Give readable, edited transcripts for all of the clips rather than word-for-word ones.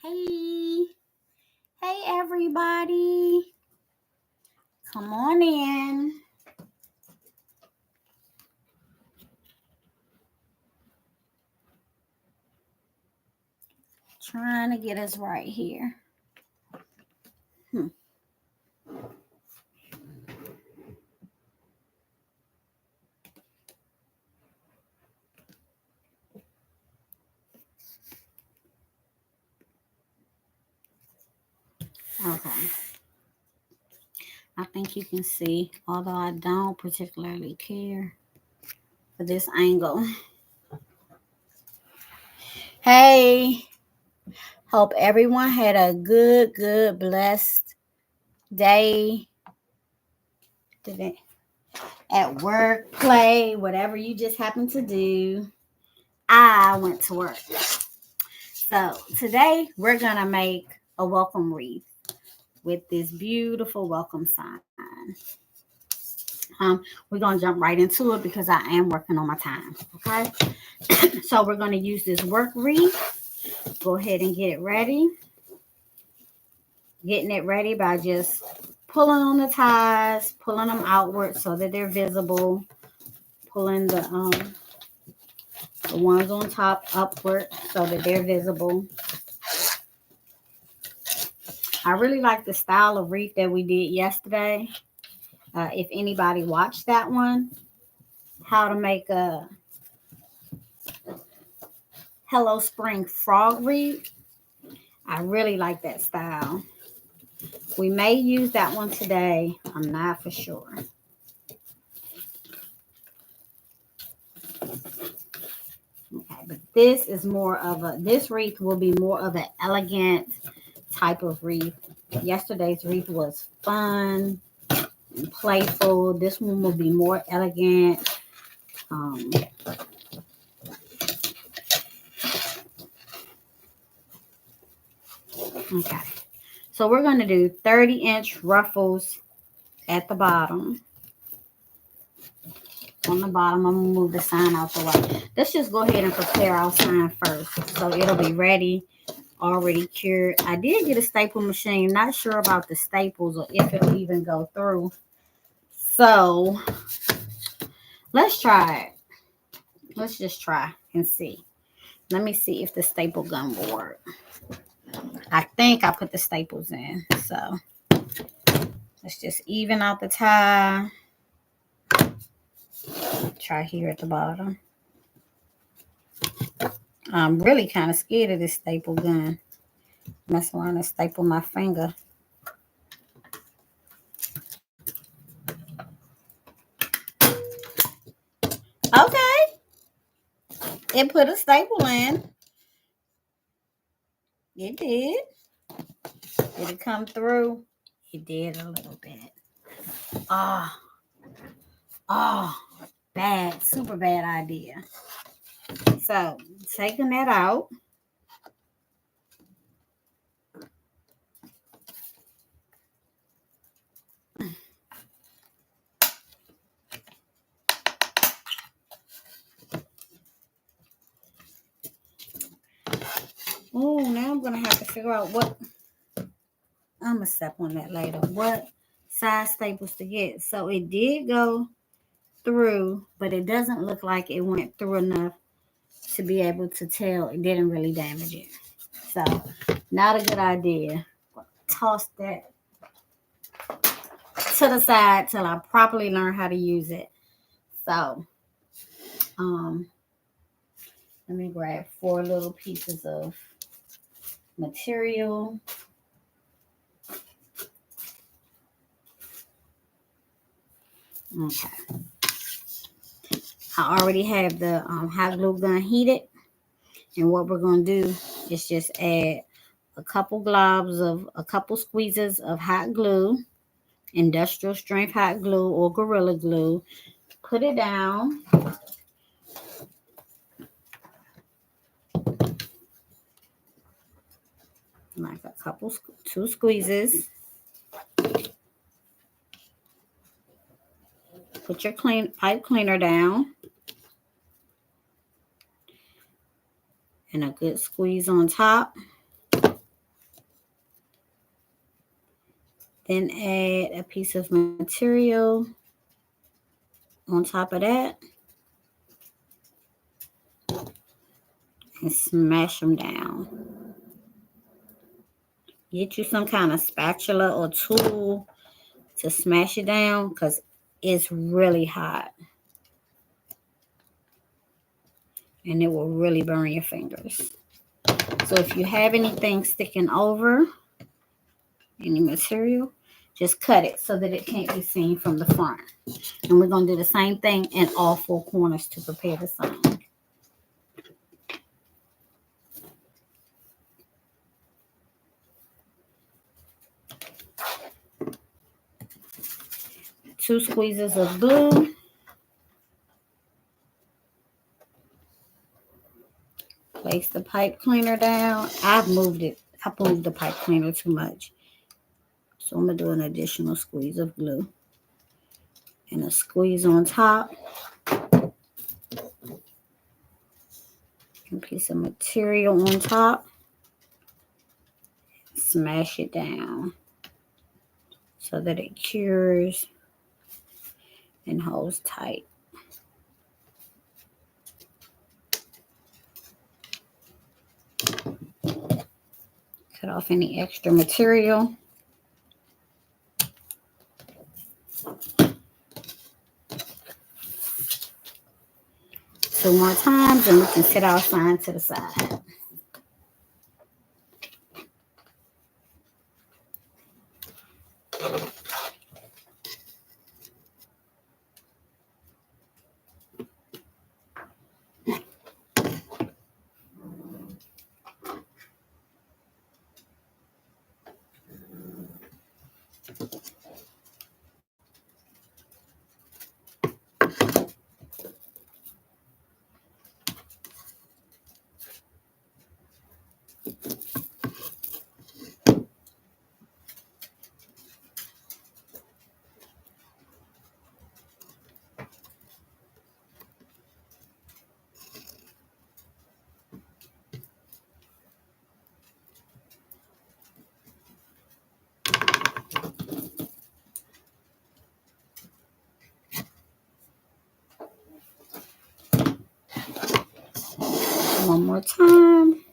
Hey, hey everybody. Come on in. Trying to get us right here. Hmm. Okay. I think you can see, although I don't particularly care for this angle. Hey, hope everyone had a good, blessed day today at work, play, whatever you just happen to do. I went to work. So today we're going to make a welcome wreath with this beautiful welcome sign. We're going to jump right into it because I am working on my time. Okay. So we're going to use this work wreath. Go ahead and get it ready. Getting it ready by just pulling on the ties, pulling them outward so that they're visible. Pulling the ones on top upward so that they're visible. I really like the style of wreath that we did yesterday. If anybody watched that one, how to make a Hello Spring frog wreath. I really like that style. We may use that one today. I'm not for sure. Okay, but this wreath will be more of an elegant type of wreath. Yesterday's wreath was fun and playful. This one will be more elegant. Okay. So we're going to do 30-inch ruffles at the bottom. On the bottom, I'm going to move the sign out the way. Let's just go ahead and prepare our sign first. So it'll be ready, already cured. I did get a staple machine. Not sure about the staples or if it'll even go through. So let's try it. Let's just try and see. Let me see if the staple gun will work. I think I put the staples in. So let's just even out the tie. Try here at the bottom. I'm really kind of scared of this staple gun. Mess around and staple my finger. Okay. It put a staple in. It did. Did it come through? It did a little bit. Oh, bad. Super bad idea. So, taking that out. Oh, now I'm going to have to figure out what. I'm going to step on that later. What size staples to get. So, it did go through, but it doesn't look like it went through enough to be able to tell it didn't really damage it. So, not a good idea. Toss that to the side till I properly learn how to use it. So, let me grab 4 little pieces of material. Okay. I already have the hot glue gun heated. And what we're going to do is just add a couple squeezes of hot glue, industrial strength hot glue or Gorilla Glue. Put it down. Like two squeezes. Put your pipe cleaner down. And a good squeeze on top. Then add a piece of material on top of that and smash them down. Get you some kind of spatula or tool to smash it down because it's really hot and it will really burn your fingers. So if you have anything sticking over, any material, just cut it so that it can't be seen from the front. And we're going to do the same thing in all four corners to prepare the sign. Two squeezes of glue. Place the pipe cleaner down. I've moved it. I moved the pipe cleaner too much. So I'm going to do an additional squeeze of glue. And a squeeze on top. A piece of material on top. Smash it down so that it cures and holds tight. Cut off any extra material. Two more times and we can set our sign to the side. One more time.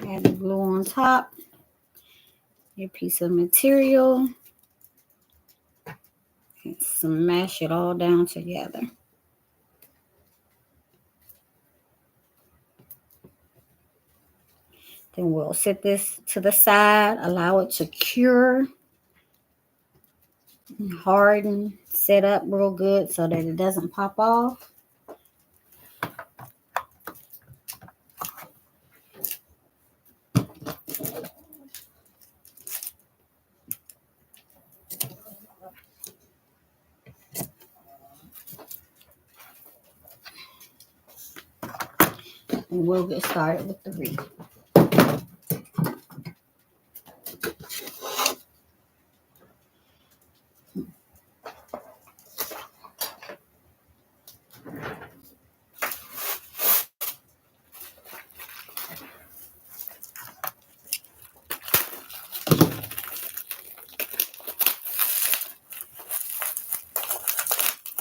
Add the glue on top. Your piece of material. And smash it all down together. Then we'll set this to the side, allow it to cure, harden, set up real good so that it doesn't pop off. And we'll get started with the wreath.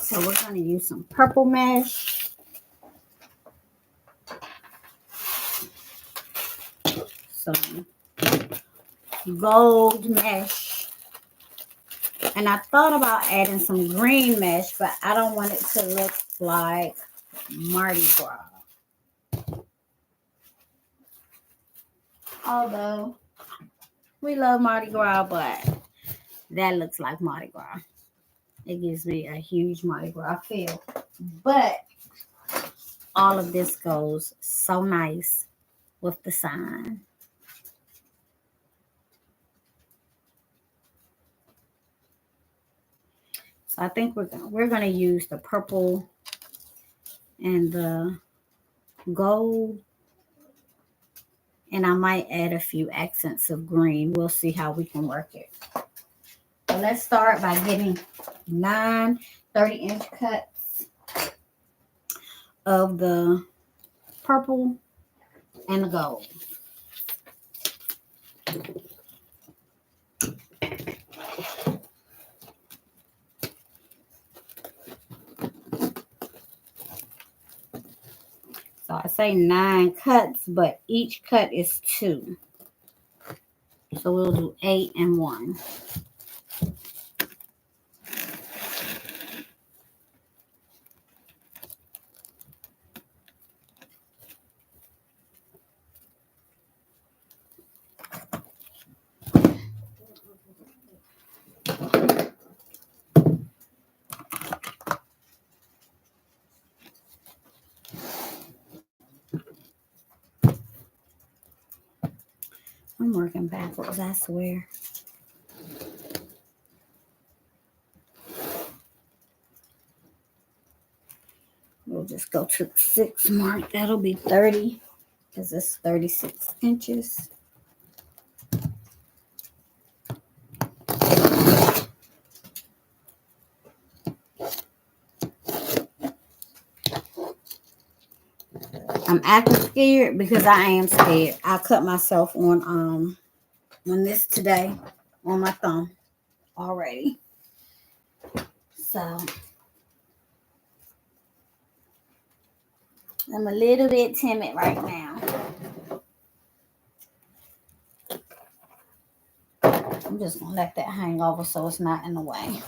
So we're going to use some purple mesh, some gold mesh, and I thought about adding some green mesh, but I don't want it to look like Mardi Gras. Although we love Mardi Gras, but that looks like Mardi Gras. It gives me a huge Mardi Gras feel. But all of this goes so nice with the sign. So I think we're gonna use the purple and the gold. And I might add a few accents of green. We'll see how we can work it. So let's start by getting 9 30-inch cuts of the purple and the gold. So I say 9 cuts, but each cut is 2. So we'll do 8 and 1. I'm working backwards, I swear. We'll just go to the 6 mark. That'll be 30 because it's 36 inches. I'm acting scared because I am scared. I cut myself on this today on my thumb already. So I'm a little bit timid right now. I'm just gonna let that hang over so it's not in the way.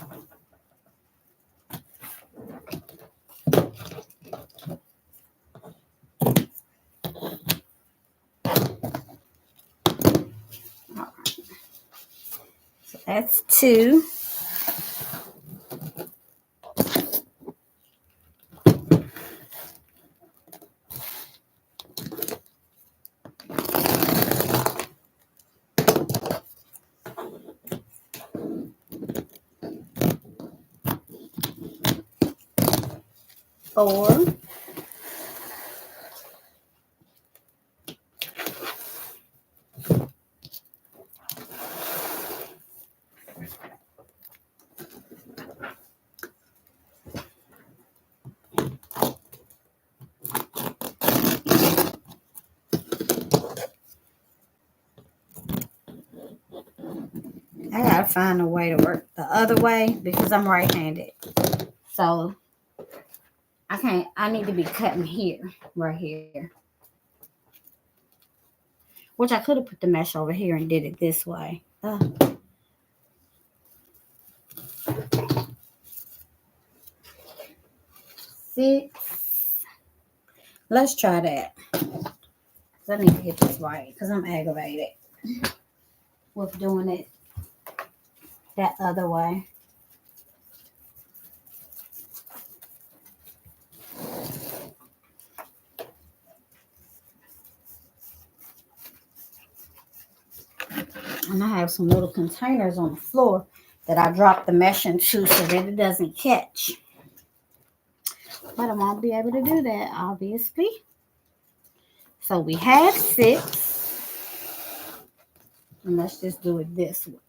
All right. So that's 2. 4. I gotta find a way to work the other way because I'm right-handed. So I need to be cutting here, right here. Which I could have put the mesh over here and did it this way. 6. Let's try that. I need to get this right because I'm aggravated with doing it that other way. And I have some little containers on the floor that I dropped the mesh into so that it doesn't catch. But I won't be able to do that, obviously. So we have 6. And let's just do it this way.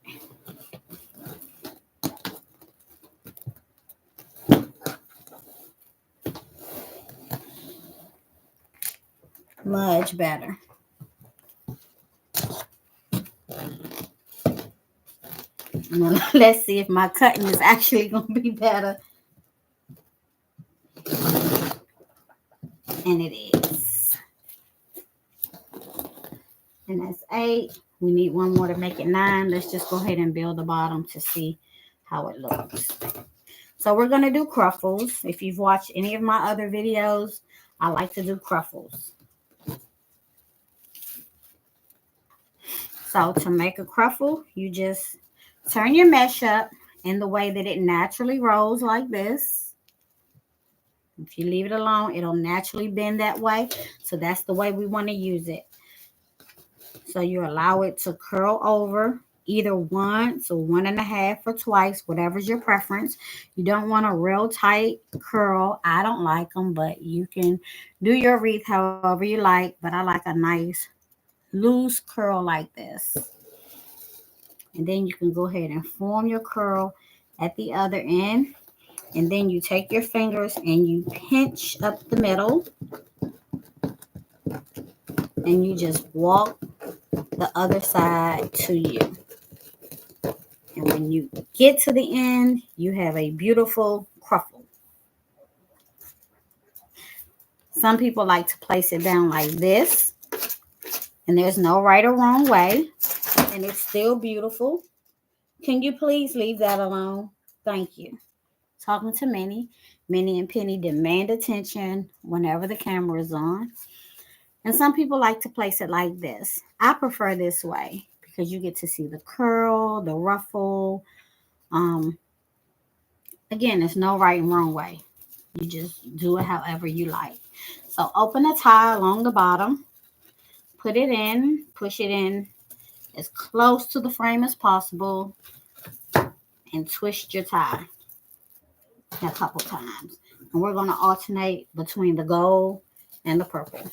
Much better. Now, let's see if my cutting is actually going to be better. And it is. And that's 8. We need one more to make it 9. Let's just go ahead and build the bottom to see how it looks. So we're going to do cruffles. If you've watched any of my other videos, I like to do cruffles. So to make a cruffle, you just turn your mesh up in the way that it naturally rolls like this. If you leave it alone, it'll naturally bend that way. So that's the way we want to use it. So you allow it to curl over either once or 1.5 or twice, whatever's your preference. You don't want a real tight curl. I don't like them, but you can do your wreath however you like. But I like a nice loose curl like this. And then you can go ahead and form your curl at the other end. And then you take your fingers and you pinch up the middle and you just walk the other side to you. And when you get to the end, you have a beautiful cruffle. Some people like to place it down like this, and there's no right or wrong way, and it's still beautiful. Can you please leave that alone? Thank you. Talking to Minnie. Minnie and Penny demand attention whenever the camera is on. And some people like to place it like this. I prefer this way because you get to see the curl, the ruffle. Um, Again, there's no right and wrong way. You just do it however you like. So open a tie along the bottom, put it in, push it in as close to the frame as possible, and twist your tie a couple times. And we're going to alternate between the gold and the purple.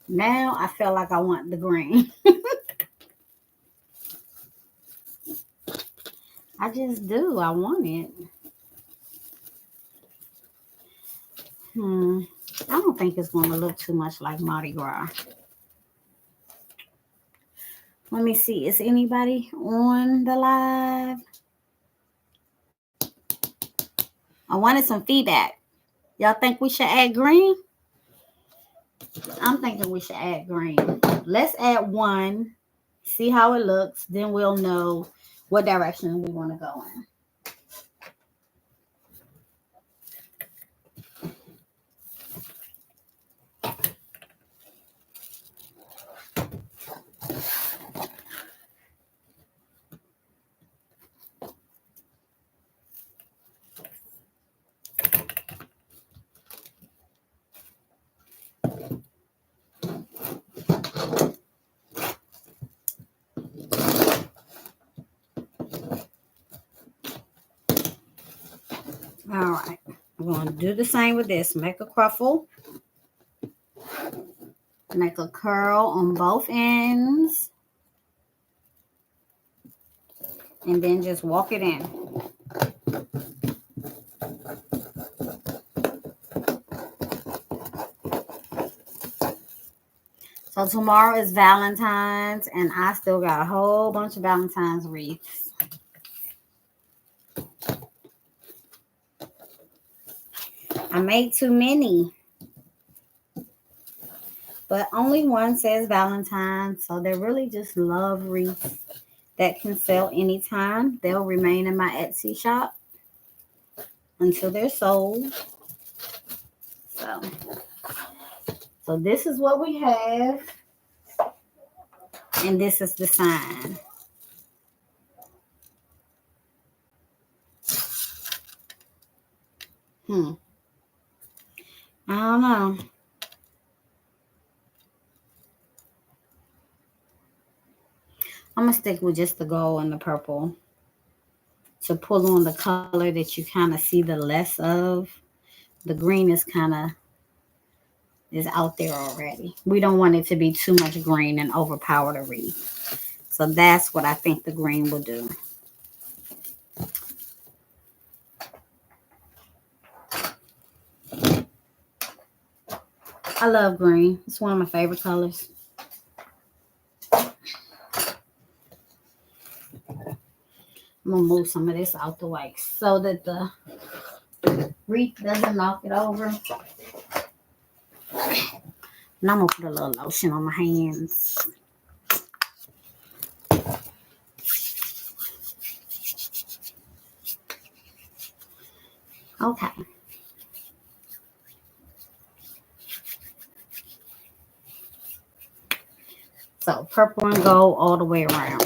Now I feel like I want the green. I just do. I want it. I don't think it's going to look too much like Mardi Gras. Let me see. Is anybody on the live? I wanted some feedback. Y'all think we should add green? I'm thinking we should add green. Let's add one. See how it looks. Then we'll know what direction we want to go in. All right. We're going to do the same with this. Make a cruffle. Make a curl on both ends. And then just walk it in. So tomorrow is Valentine's, and I still got a whole bunch of Valentine's wreaths. I made too many. But only one says Valentine's, so they're really just love wreaths that can sell anytime. They'll remain in my Etsy shop until they're sold. So this is what we have. And this is the sign. I don't know. I'm going to stick with just the gold and the purple to pull on the color that you kind of see the less of. The green is out there already. We don't want it to be too much green and overpower the wreath. So that's what I think the green will do. I love green. It's one of my favorite colors. I'm going to move some of this out the way so that the wreath doesn't knock it over. And I'm going to put a little lotion on my hands. Okay. So purple and gold all the way around.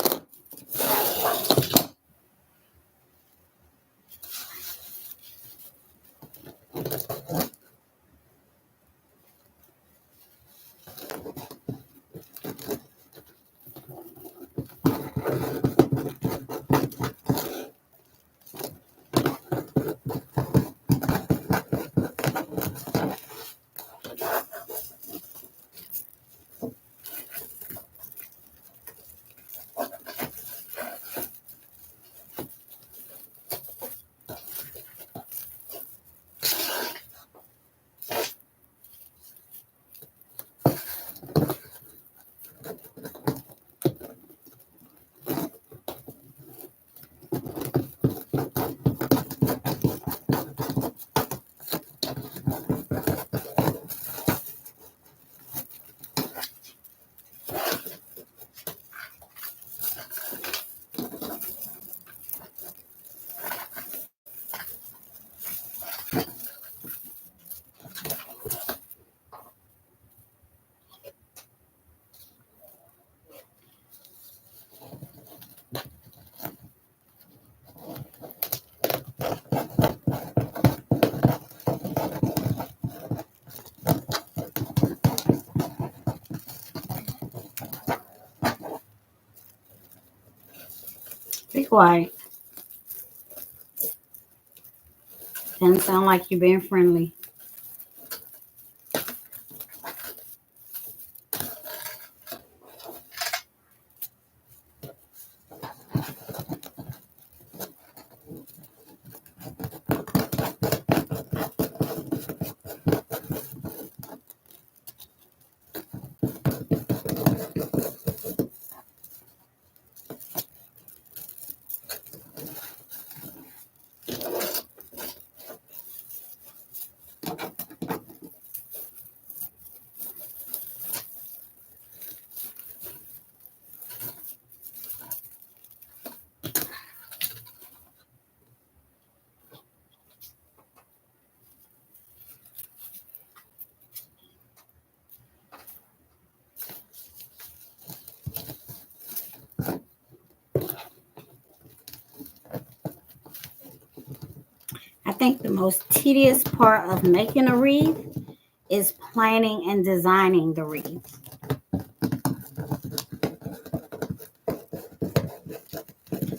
Be quiet. Doesn't sound like you're being friendly. I think the most tedious part of making a wreath is planning and designing the wreath.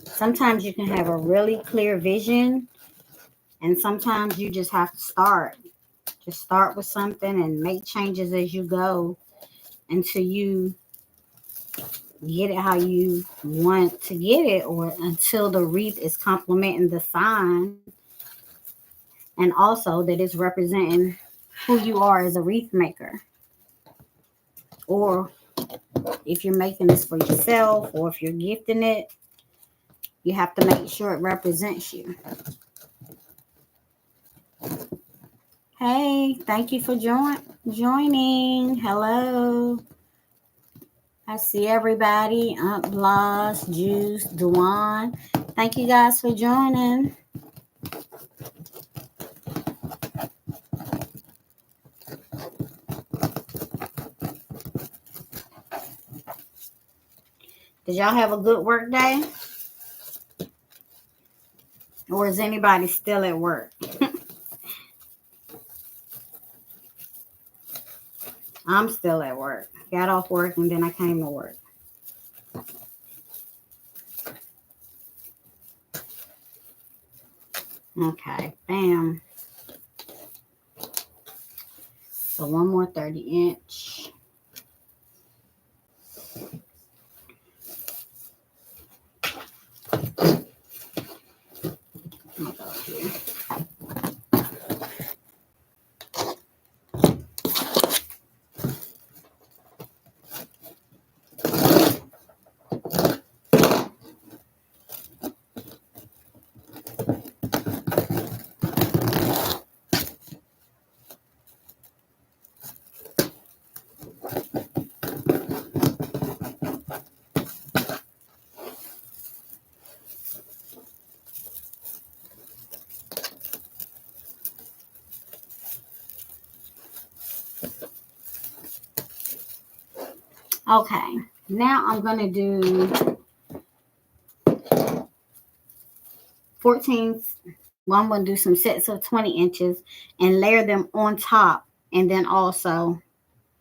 Sometimes you can have a really clear vision, and sometimes you just have to start. Just start with something and make changes as you go until you get it how you want to get it, or until the wreath is complementing the sign, and also that it's representing who you are as a wreath maker. Or if you're making this for yourself, or if you're gifting it, you have to make sure it represents you. Hey, thank you for joining. Hello. I see everybody. Aunt Blas, Juice, Duan. Thank you guys for joining. Did y'all have a good work day? Or is anybody still at work? I'm still at work. Got off work and then I came to work. Okay, bam. So one more 30-inch. I'll go here. Okay. Now I'm going to do 14. Well, I'm going to do some sets of 20 inches and layer them on top and then also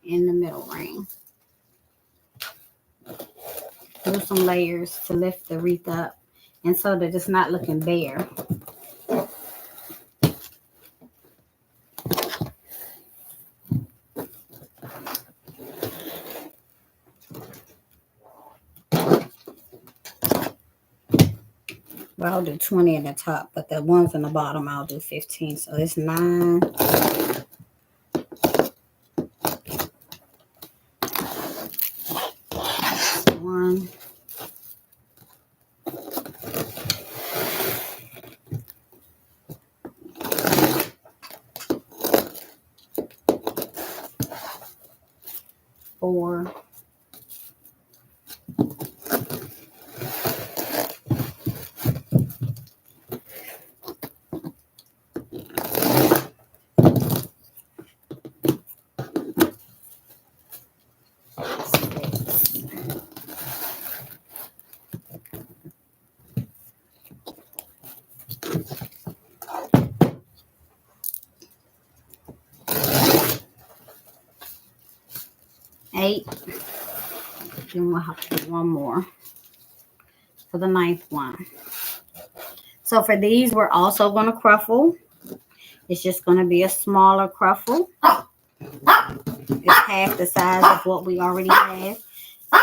in the middle ring. Do some layers to lift the wreath up and so that it's not looking bare. Well, I'll do 20 at the top, but the ones in the bottom I'll do 15. So it's 9. 1. 4. 8. Then we'll have to do one more for the 9th one. So for these, we're also going to cruffle. It's just going to be a smaller cruffle. It's half the size of what we already have.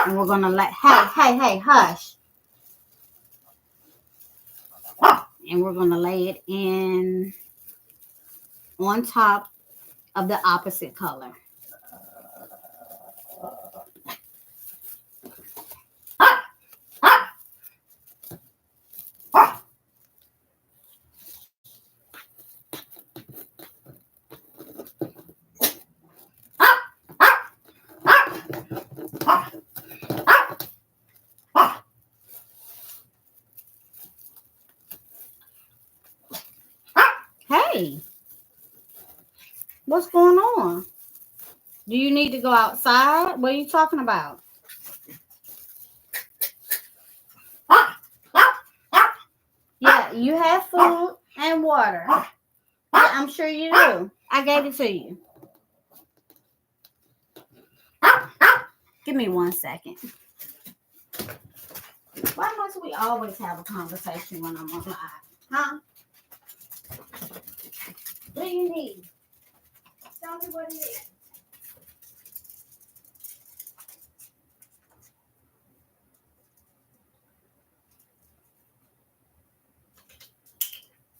And we're going to let, hey, hush. And we're going to lay it in on top of the opposite color. Hey, what's going on? Do you need to go outside? What are you talking about? Yeah, you have food and water. Yeah, I'm sure you do. I gave it to you. Give me 1 second. Why must we always have a conversation when I'm on live? Huh? What do you need? Tell me what it is.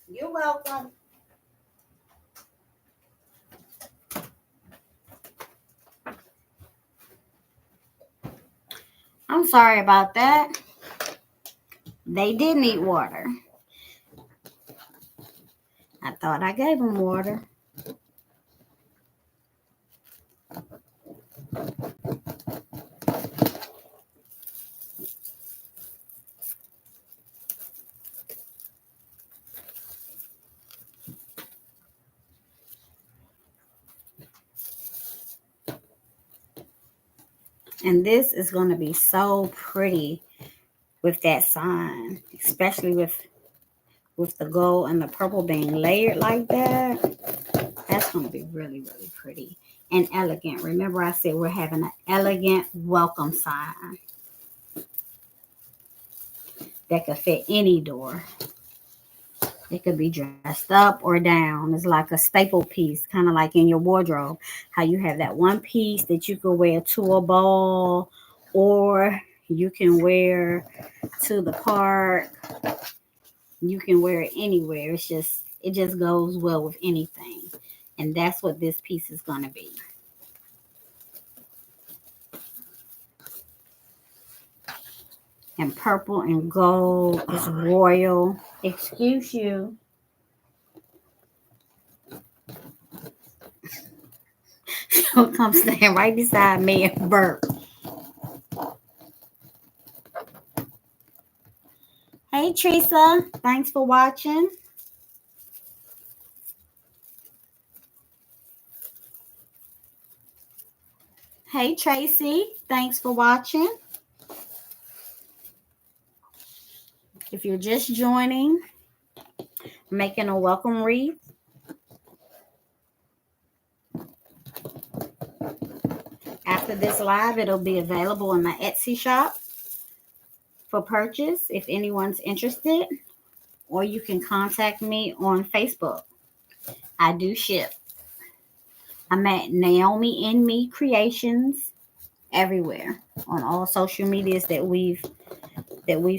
You're welcome. I'm sorry about that. They did need water. I thought I gave them water. And this is going to be so pretty with that sign, especially with the gold and the purple being layered like that. That's going to be really, really pretty and elegant. Remember I said we're having an elegant welcome sign that could fit any door. It could be dressed up or down. It's like a staple piece, kind of like in your wardrobe. How you have that one piece that you could wear to a ball or you can wear to the park. You can wear it anywhere. It just goes well with anything. And that's what this piece is going to be. And purple and gold is royal. Excuse you. She'll come stand right beside me and burp. Hey, Teresa. Thanks for watching. Hey, Tracy. Thanks for watching. If you're just joining, making a welcome wreath. After this live, it'll be available in my Etsy shop for purchase if anyone's interested, or you can contact me on Facebook. I do ship. I'm at Naomi and Me Creations everywhere on all social medias that we've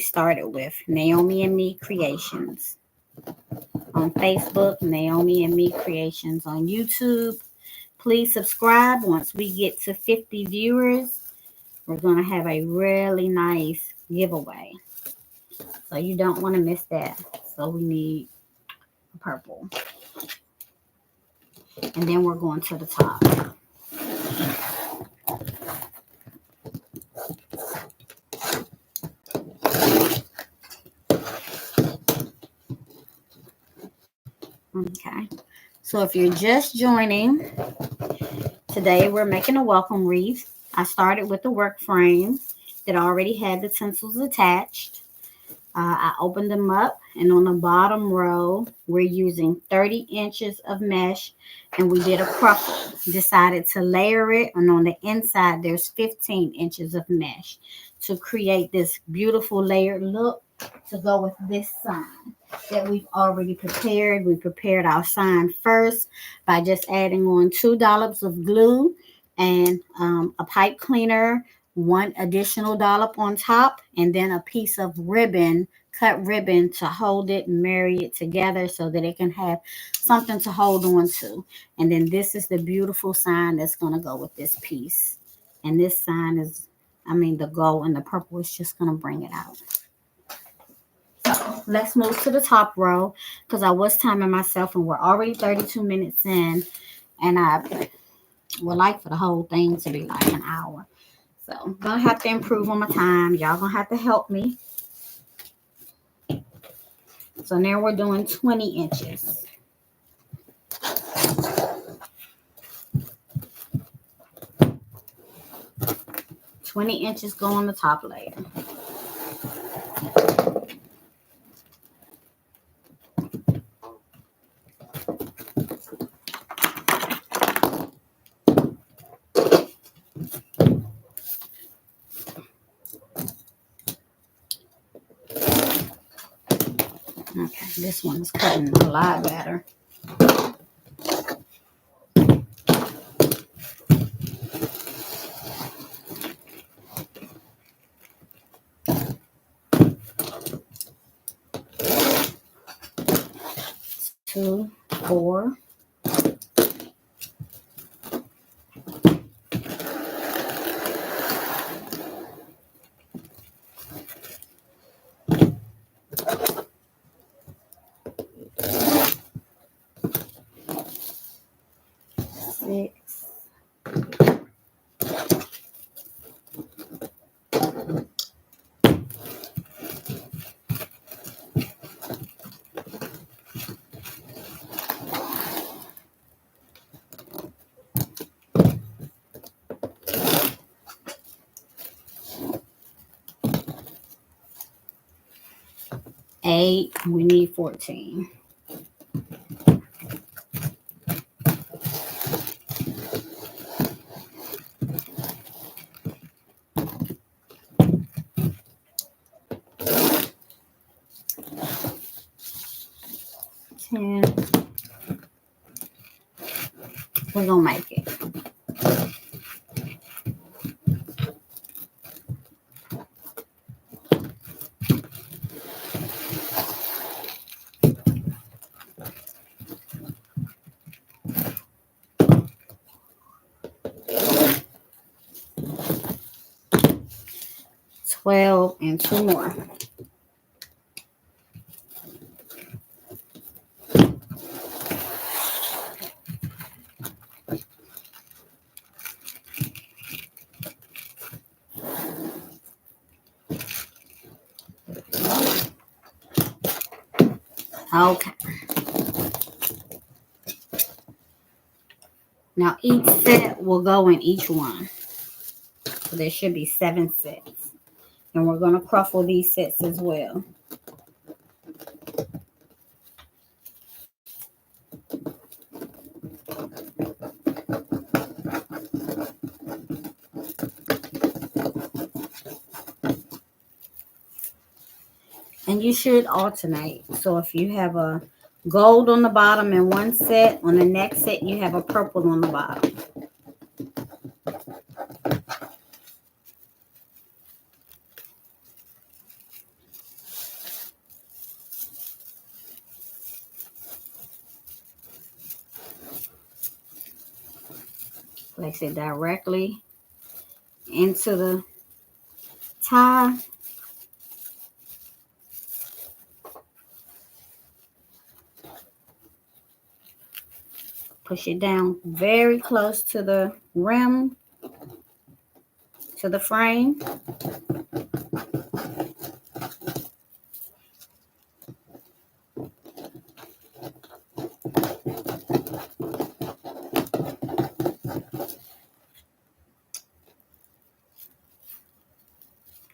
started with. Naomi and Me Creations on Facebook, Naomi and Me Creations on YouTube. Please subscribe. Once we get to 50 viewers, we're going to have a really nice giveaway. So you don't want to miss that. So we need purple. And then we're going to the top. Okay. So if you're just joining, today we're making a welcome wreath. I started with the work frame that already had the tinsels attached. I opened them up, and on the bottom row, we're using 30 inches of mesh, and we did a crumple. Decided to layer it, and on the inside, there's 15 inches of mesh to create this beautiful layered look to go with this sign that we've already prepared. We prepared our sign first by just adding on 2 dollops of glue and a pipe cleaner, 1 additional dollop on top, and then a piece of ribbon, cut ribbon, to hold it and marry it together so that it can have something to hold on to. And then this is the beautiful sign that's going to go with this piece. And this sign is, the gold and the purple is just going to bring it out. So let's move to the top row because I was timing myself and we're already 32 minutes in, and I would like for the whole thing to be like an hour. So I'm going to have to improve on my time. Y'all going to have to help me. So now we're doing 20 inches. $20 go on the top layer. Okay, this one's cutting a lot better. Two, 4. Six. 8. We need 14. We're gonna make it. $12 and 2 more. Okay. Now each set will go in each one. So there should be 7 sets. And we're going to cruffle these sets as well. And you should alternate. So if you have a gold on the bottom in one set, on the next set you have a purple on the bottom. Place it directly into the tie. Push it down very close to the rim, to the frame.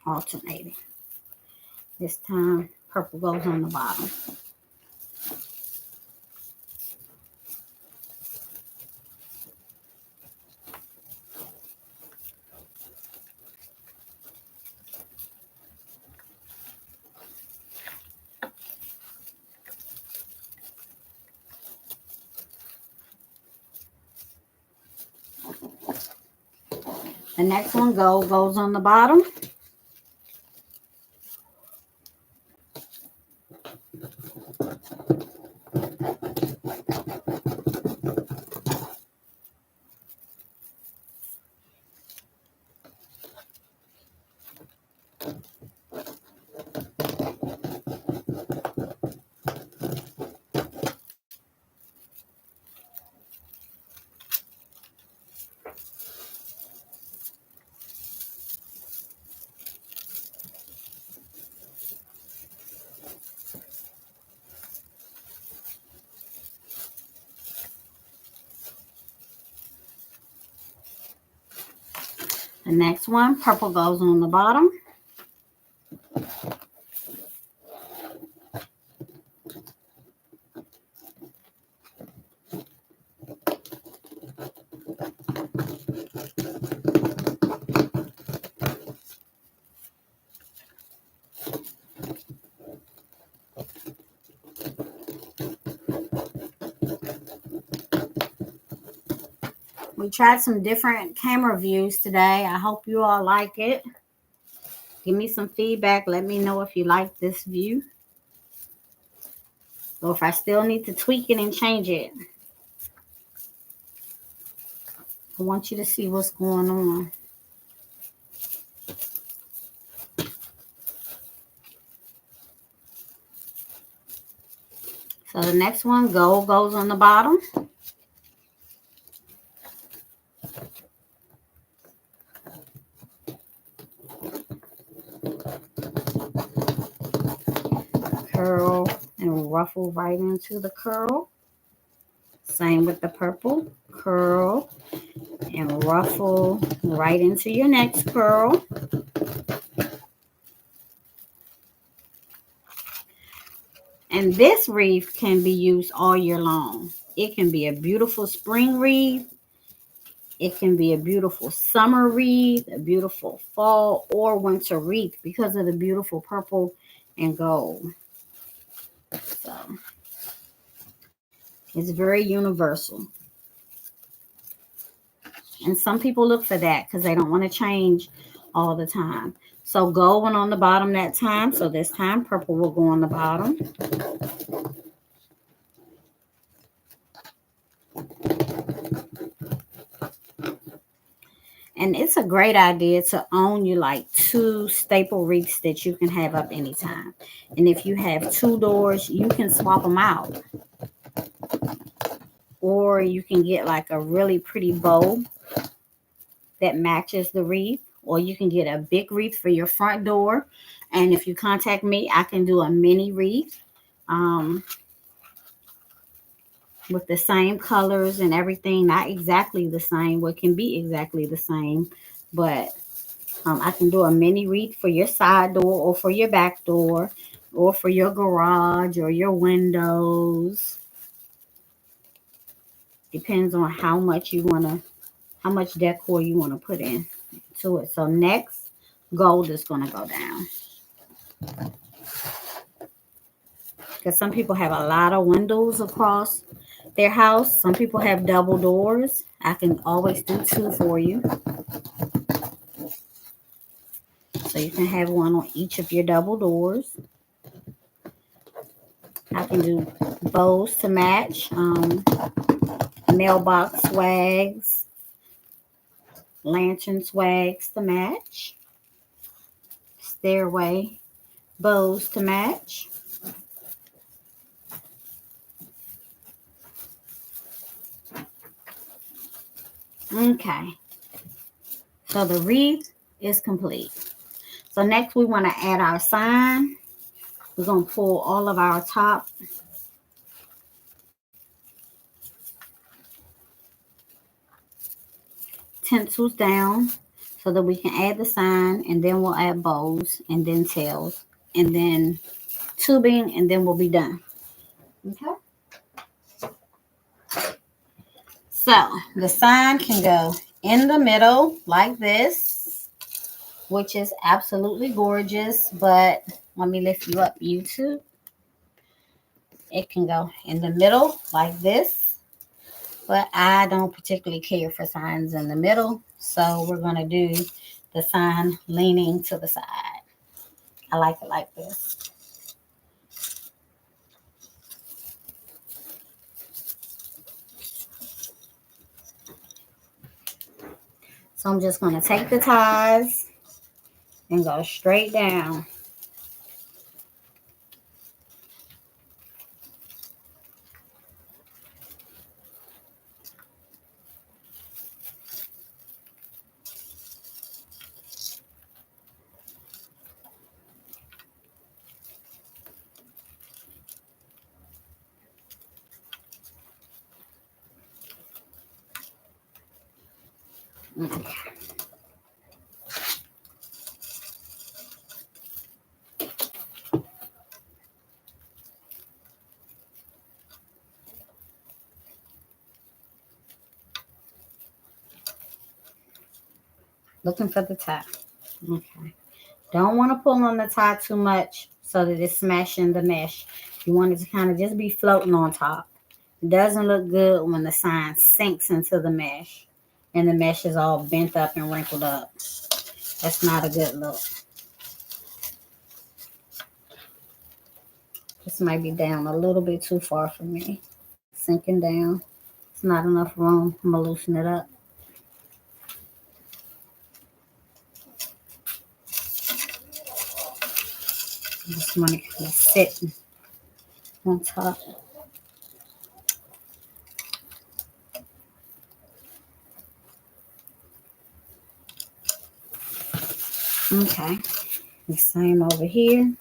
Alternating. This time, purple goes on the bottom. The next one, gold goes on the bottom. The next one, purple goes on the bottom. We tried some different camera views today. I hope you all like it. Give me some feedback. Let me know if you like this view, or if I still need to tweak it and change it. I want you to see what's going on. So the next one, gold goes on the bottom. Curl and ruffle right into the curl. Same with the purple. Curl and ruffle right into your next curl. And this wreath can be used all year long. It can be a beautiful spring wreath. It can be a beautiful summer wreath, a beautiful fall or winter wreath because of the beautiful purple and gold. So it's very universal. And some people look for that because they don't want to change all the time. So gold went on the bottom that time. So this time purple will go on the bottom. And it's a great idea to own you like 2 staple wreaths that you can have up anytime. And if you have 2 doors, you can swap them out. Or you can get like a really pretty bow that matches the wreath. Or you can get a big wreath for your front door. And if you contact me, I can do a mini wreath with the same colors and everything. Not exactly the same. What can be exactly the same. But I can do a mini wreath for your side door or for your back door or for your garage or your windows. Depends on how much decor you want to put in to it. So next, gold is going to go down. because some people have a lot of windows across their house. Some people have double doors. I can always do 2 for you. So you can have one on each of your double doors. I can do bows to match, mailbox swags, lantern swags to match, stairway bows to match. Okay, so the wreath is complete. So next we want to add our sign. We're going to pull all of our top tinsels down so that we can add the sign, and then we'll add bows and then tails and then tubing, and then we'll be done. Okay. So the sign can go in the middle like this, which is absolutely gorgeous, but let me lift you up, YouTube. It can go in the middle like this, but I don't particularly care for signs in the middle, so we're going to do the sign leaning to the side. I like it like this. So I'm just going to take the ties and go straight down. Okay. Looking for the tie. Okay. Don't want to pull on the tie too much so that it's smashing the mesh. You want it to kind of just be floating on top. It doesn't look good when the sign sinks into the mesh and the mesh is all bent up and wrinkled up. That's not a good look. This might be down a little bit too far for me. Sinking down. It's not enough room. I'm going to loosen it up. Just want to kind of sit on top. Okay. The same over here.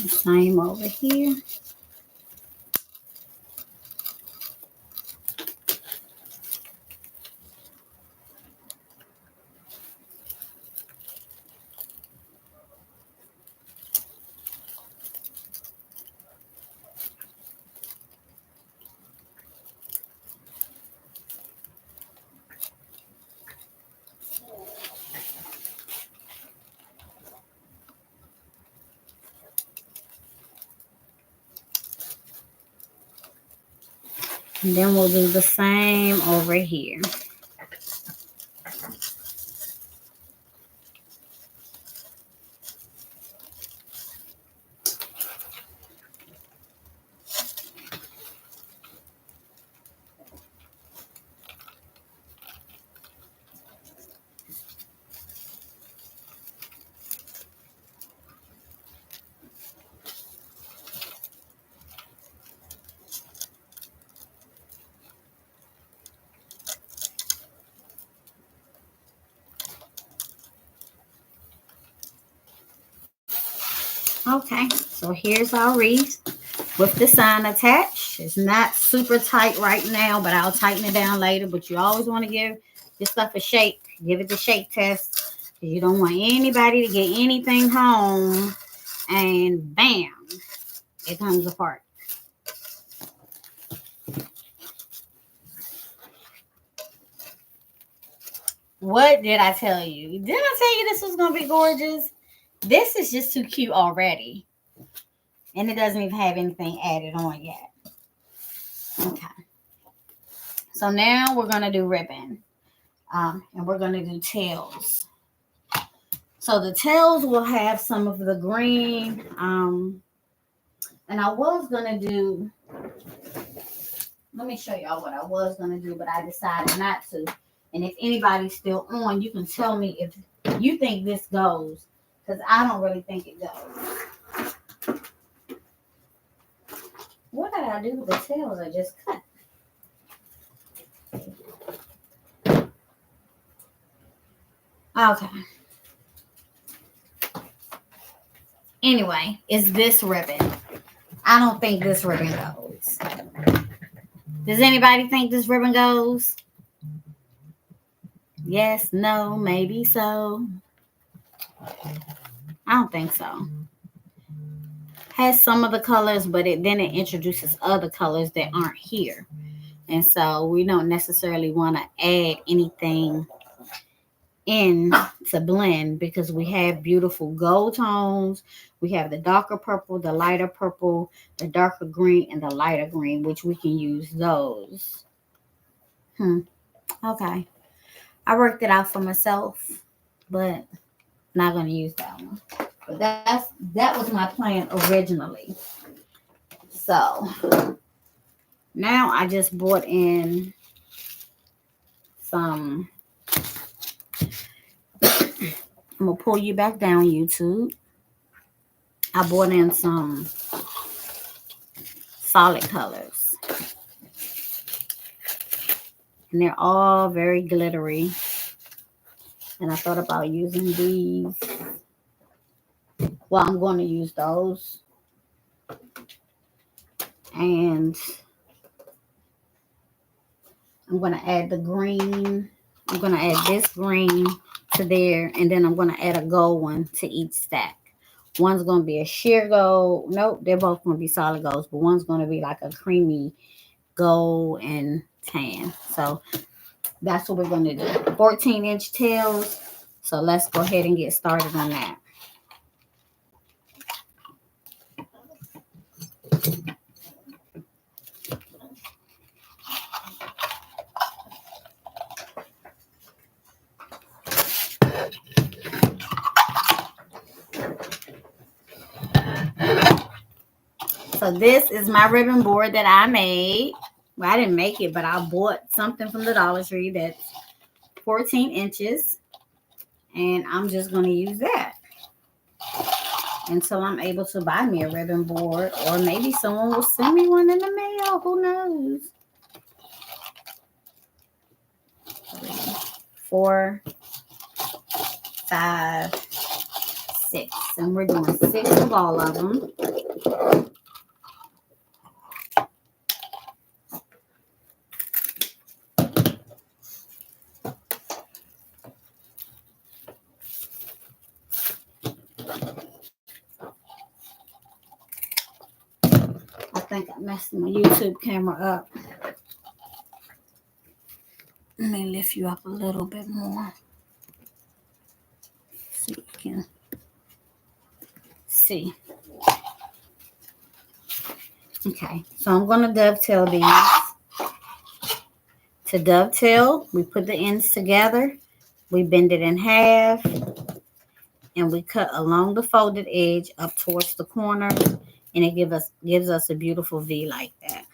Same over here. And then we'll do the same over here. Okay, so here's our wreath with the sign attached. It's not super tight right now, but I'll tighten it down later. But you always want to give your stuff a shake. Give it the shake test You don't want anybody to get anything home and bam, it comes apart. What did I tell you? Didn't I tell you this was going to be gorgeous? This is just too cute already. And it doesn't even have anything added on yet. Okay. So now we're going to do ribbon. And we're going to do tails. So the tails will have some of the green. And I was going to do... Let me show y'all what I was going to do, but I decided not to. And if anybody's still on, you can tell me if you think this goes. Because I don't really think it goes. What did I do with the tails I just cut? Okay. Anyway, it's this ribbon. I don't think this ribbon goes. Does anybody think this ribbon goes? Yes, no, maybe so. I don't think so. Has some of the colors, but then it introduces other colors that aren't here. And so we don't necessarily want to add anything in to blend because we have beautiful gold tones. We have the darker purple, the lighter purple, the darker green, and the lighter green, which we can use those. Okay. I worked it out for myself, but not going to use that one. But that was my plan originally. So now I just bought in some. I'm going to pull you back down, YouTube. I bought in some solid colors. And they're all very glittery. And I thought about using these. Well, I'm going to use those. And I'm going to add the green. I'm going to add this green to there. And then I'm going to add a gold one to each stack. One's going to be a sheer gold. Nope, they're both going to be solid golds. But one's going to be like a creamy gold and tan. So that's what we're going to do. 14-inch tails. So let's go ahead and get started on that. So this is my ribbon board that I made. Well, I didn't make it, but I bought something from the Dollar Tree that's 14 inches. And I'm just going to use that until I'm able to buy me a ribbon board. Or maybe someone will send me one in the mail. Who knows? 3, 4, 5, 6. And we're doing 6 of all of them. I think I messed my YouTube camera up. Let me lift you up a little bit more so you can see. Okay, so I'm going to dovetail these. To dovetail, we put the ends together, we bend it in half, and we cut along the folded edge up towards the corner, and it gives us a beautiful V like that.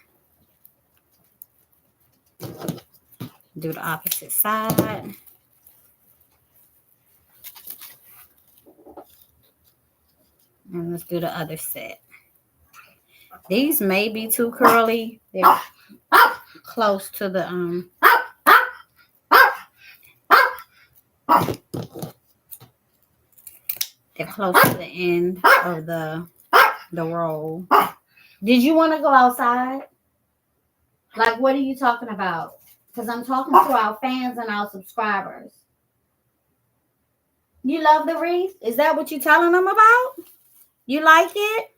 Do the opposite side. And let's do the other set. These may be too curly. They're close to the they're close to the end of the roll. Did you want to go outside? Like, what are you talking about? Because I'm talking to our fans and our subscribers. You love the wreath? Is that what you're telling them about? You like it?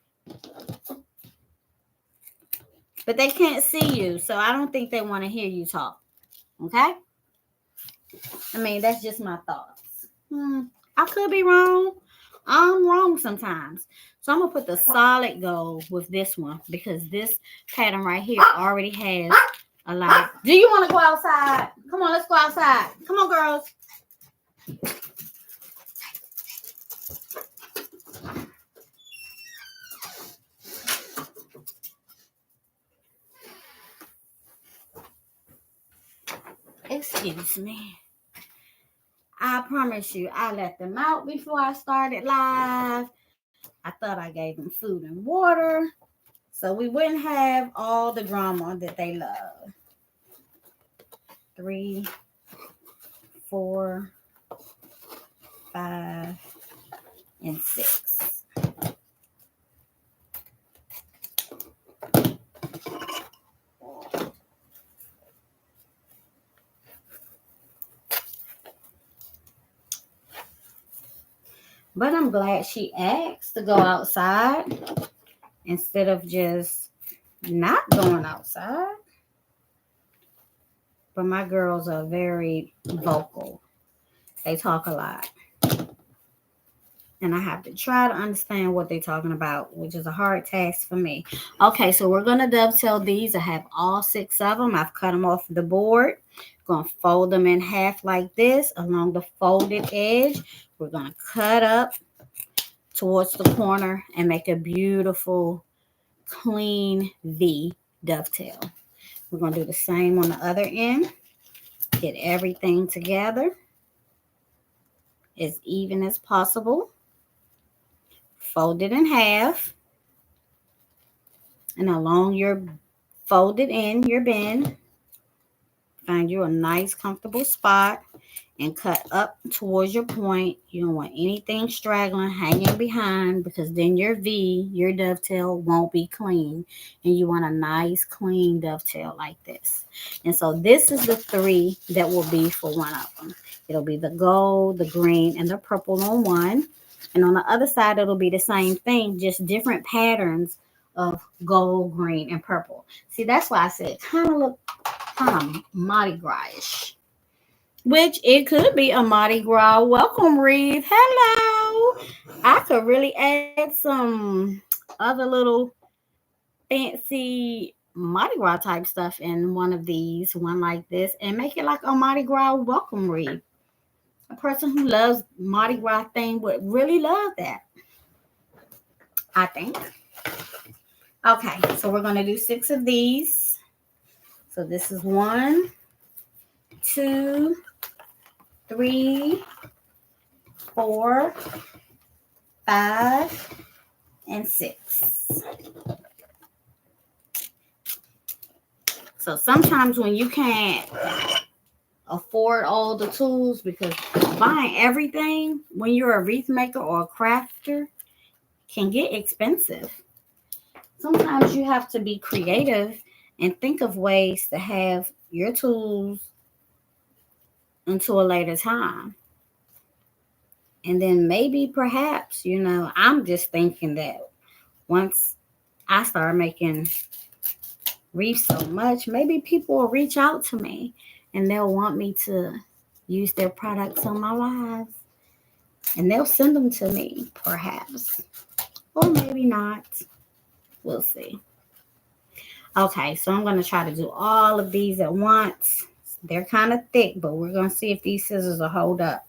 But they can't see you, so I don't think they want to hear you talk. Okay? I mean, that's just my thoughts. I could be wrong. I'm wrong sometimes. So I'm going to put the solid gold with this one because this pattern right here already has a lot. Do you want to go outside? Come on, let's go outside. Come on, girls. Excuse me. I promise you, I let them out before I started live. I thought I gave them food and water so we wouldn't have all the drama that they love. 3, 4, 5, and 6. But I'm glad she asked to go outside instead of just not going outside. But my girls are very vocal. They talk a lot. And I have to try to understand what they're talking about, which is a hard task for me. Okay, so we're going to dovetail these. I have all 6 of them. I've cut them off the board. Going to fold them in half like this along the folded edge. We're going to cut up towards the corner and make a beautiful, clean V dovetail. We're going to do the same on the other end. Get everything together as even as possible. Fold it in half, and along your folded end, your bend, find you a nice comfortable spot and cut up towards your point. You don't want anything straggling, hanging behind, because then your V, your dovetail won't be clean, and you want a nice clean dovetail like this. And so this is the 3 that will be for one of them. It'll be the gold, the green, and the purple on one. And on the other side, it'll be the same thing, just different patterns of gold, green, and purple. See, that's why I said kind of Mardi Gras-ish. Which it could be a Mardi Gras welcome wreath. Hello. I could really add some other little fancy Mardi Gras type stuff in one of these, one like this, and make it like a Mardi Gras welcome wreath. A person who loves Mardi Gras thing would really love that, I think. Okay, so we're going to do 6 of these. So this is 1, 2, 3, 4, 5, and 6. So sometimes when you can't afford all the tools, because buying everything when you're a wreath maker or a crafter can get expensive. Sometimes you have to be creative and think of ways to have your tools until a later time. And then maybe perhaps, I'm just thinking that once I start making wreaths so much, maybe people will reach out to me and they'll want me to use their products on my lives. And they'll send them to me, perhaps. Or maybe not. We'll see. Okay, so I'm going to try to do all of these at once. They're kind of thick, but we're going to see if these scissors will hold up.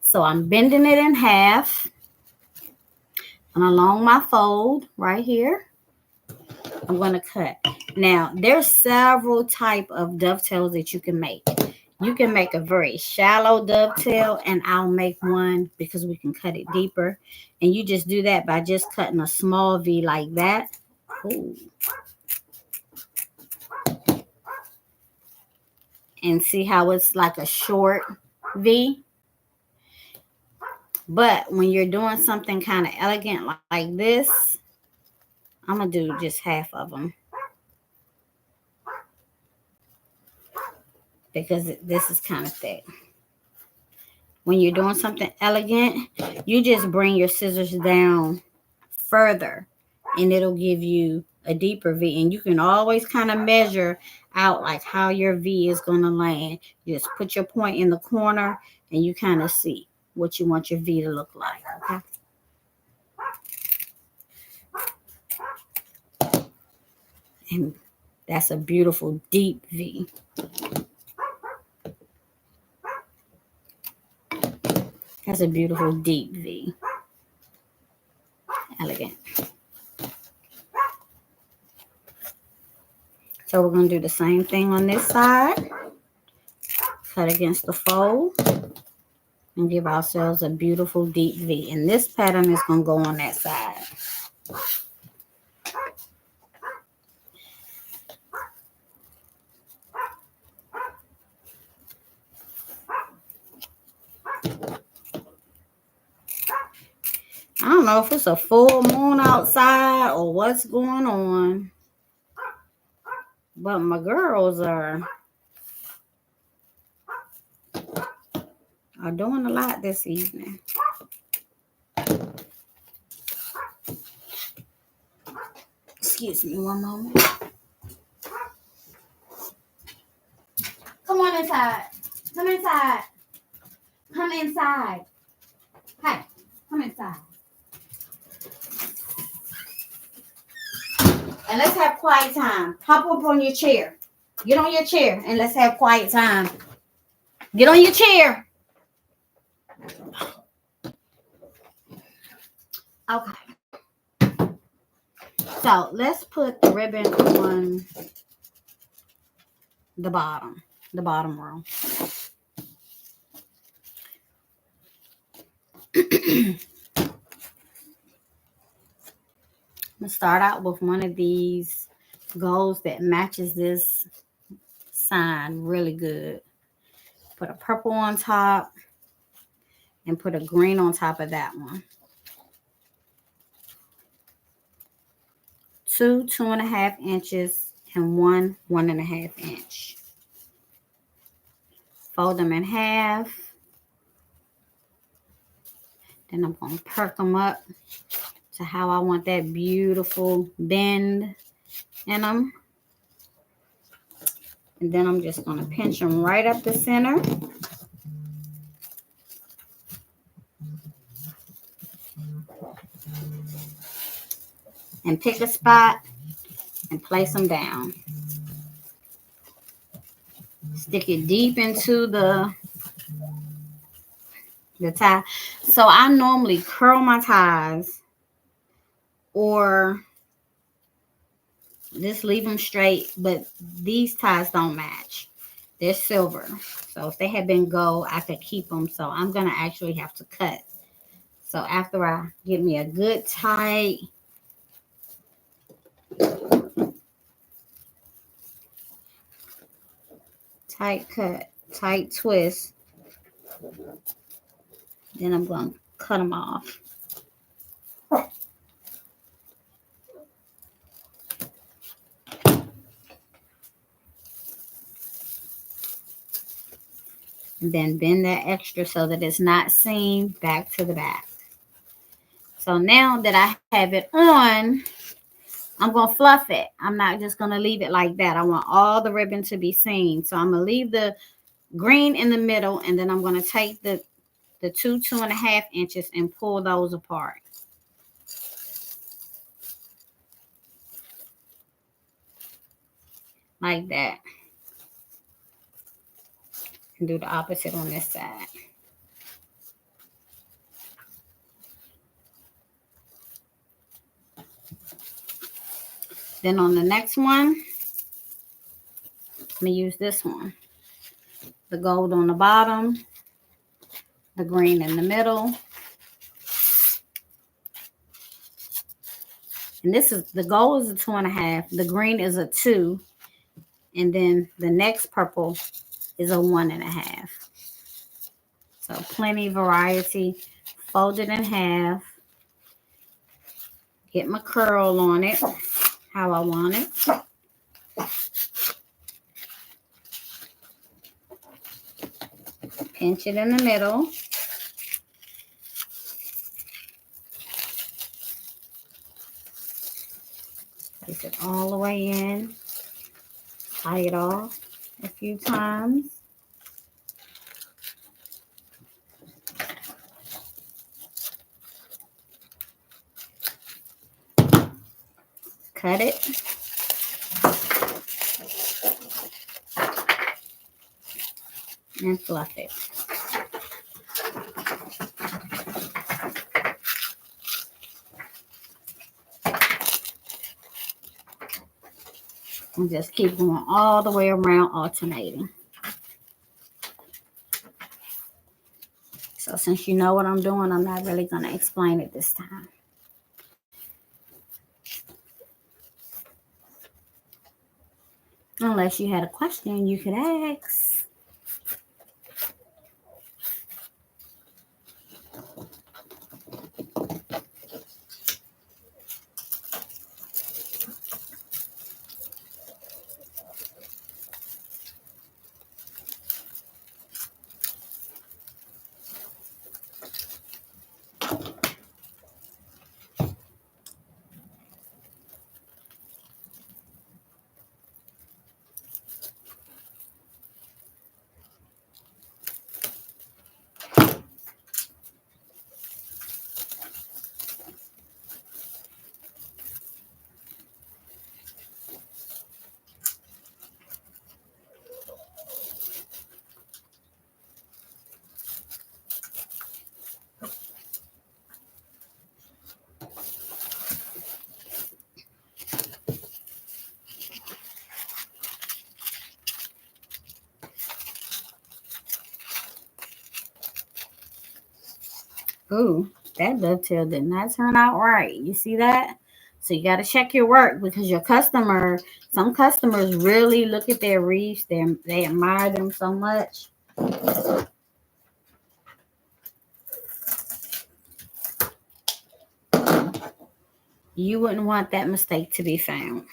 So I'm bending it in half. And along my fold right here, I'm going to cut. Now, there's several type of dovetails that you can make. You can make a very shallow dovetail, and I'll make one because we can cut it deeper. And you just do that by just cutting a small V like that. Ooh. And see how it's like a short V? But when you're doing something kind of elegant like this, I'm going to do just half of them. Because this is kind of thick. when you're doing something elegant, you just bring your scissors down further and it'll give you a deeper V. And you can always kind of measure out like how your V is going to land. You just put your point in the corner and you kind of see what you want your V to look like. Okay. And that's a beautiful deep V. That's a beautiful deep V. Elegant. So we're going to do the same thing on this side. Cut against the fold and give ourselves a beautiful deep V. And this pattern is going to go on that side. I don't know if it's a full moon outside or what's going on, but my girls are doing a lot this evening. Excuse me one moment. Come on inside. Come inside. Come inside. Hi. Come inside. And let's have quiet time. Hop up on your chair. Get on your chair and let's have quiet time. Get on your chair. Okay. So let's put the ribbon on the bottom row. I'm gonna start out with one of these golds that matches this sign really good. Put a purple on top and put a green on top of that one. 2 2.5 inches and 1 1.5 inch. Fold them in half. Then I'm going to perk them up to how I want that beautiful bend in them. And then I'm just going to pinch them right up the center. And pick a spot and place them down. Stick it deep into the tie. So I normally curl my ties or just leave them straight, but these ties don't match. They're silver. So if they had been gold, I could keep them. So I'm going to actually have to cut. So after I get me a good tight cut, tight twist, then I'm going to cut them off. And then bend that extra so that it's not seam back to the back. So now that I have it on, I'm going to fluff it. I'm not just going to leave it like that. I want all the ribbon to be seen. So I'm going to leave the green in the middle, and then I'm going to take the 2 2.5 inches and pull those apart. Like that. And do the opposite on this side. Then on the next one, I'm going to use this one. The gold on the bottom, the green in the middle. And this is, the gold is a 2.5, the green is a 2, and then the next purple is a 1.5. So plenty of variety. Fold it in half. Get my curl on it, how I want it. Pinch it in the middle. all the way in. Tie it off a few times. Cut it. And fluff it. And just keep going all the way around, alternating. So since you know what I'm doing, I'm not really going to explain it this time. Unless you had a question, you could ask. Ooh, that dovetail did not turn out right. You see that? So you got to check your work because some customers really look at their wreaths. They admire them so much. You wouldn't want that mistake to be found.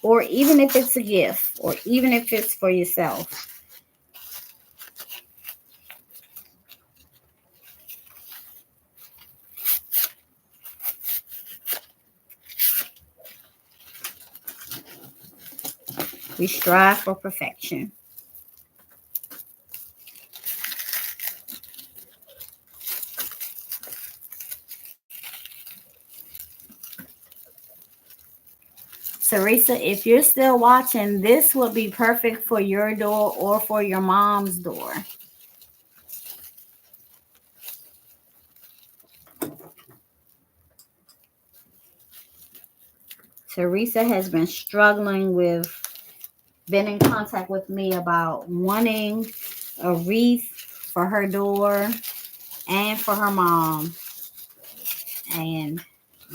Or even if it's a gift, or even if it's for yourself. We strive for perfection. Teresa, if you're still watching, this would be perfect for your door or for your mom's door. Teresa has been been in contact with me about wanting a wreath for her door and for her mom. And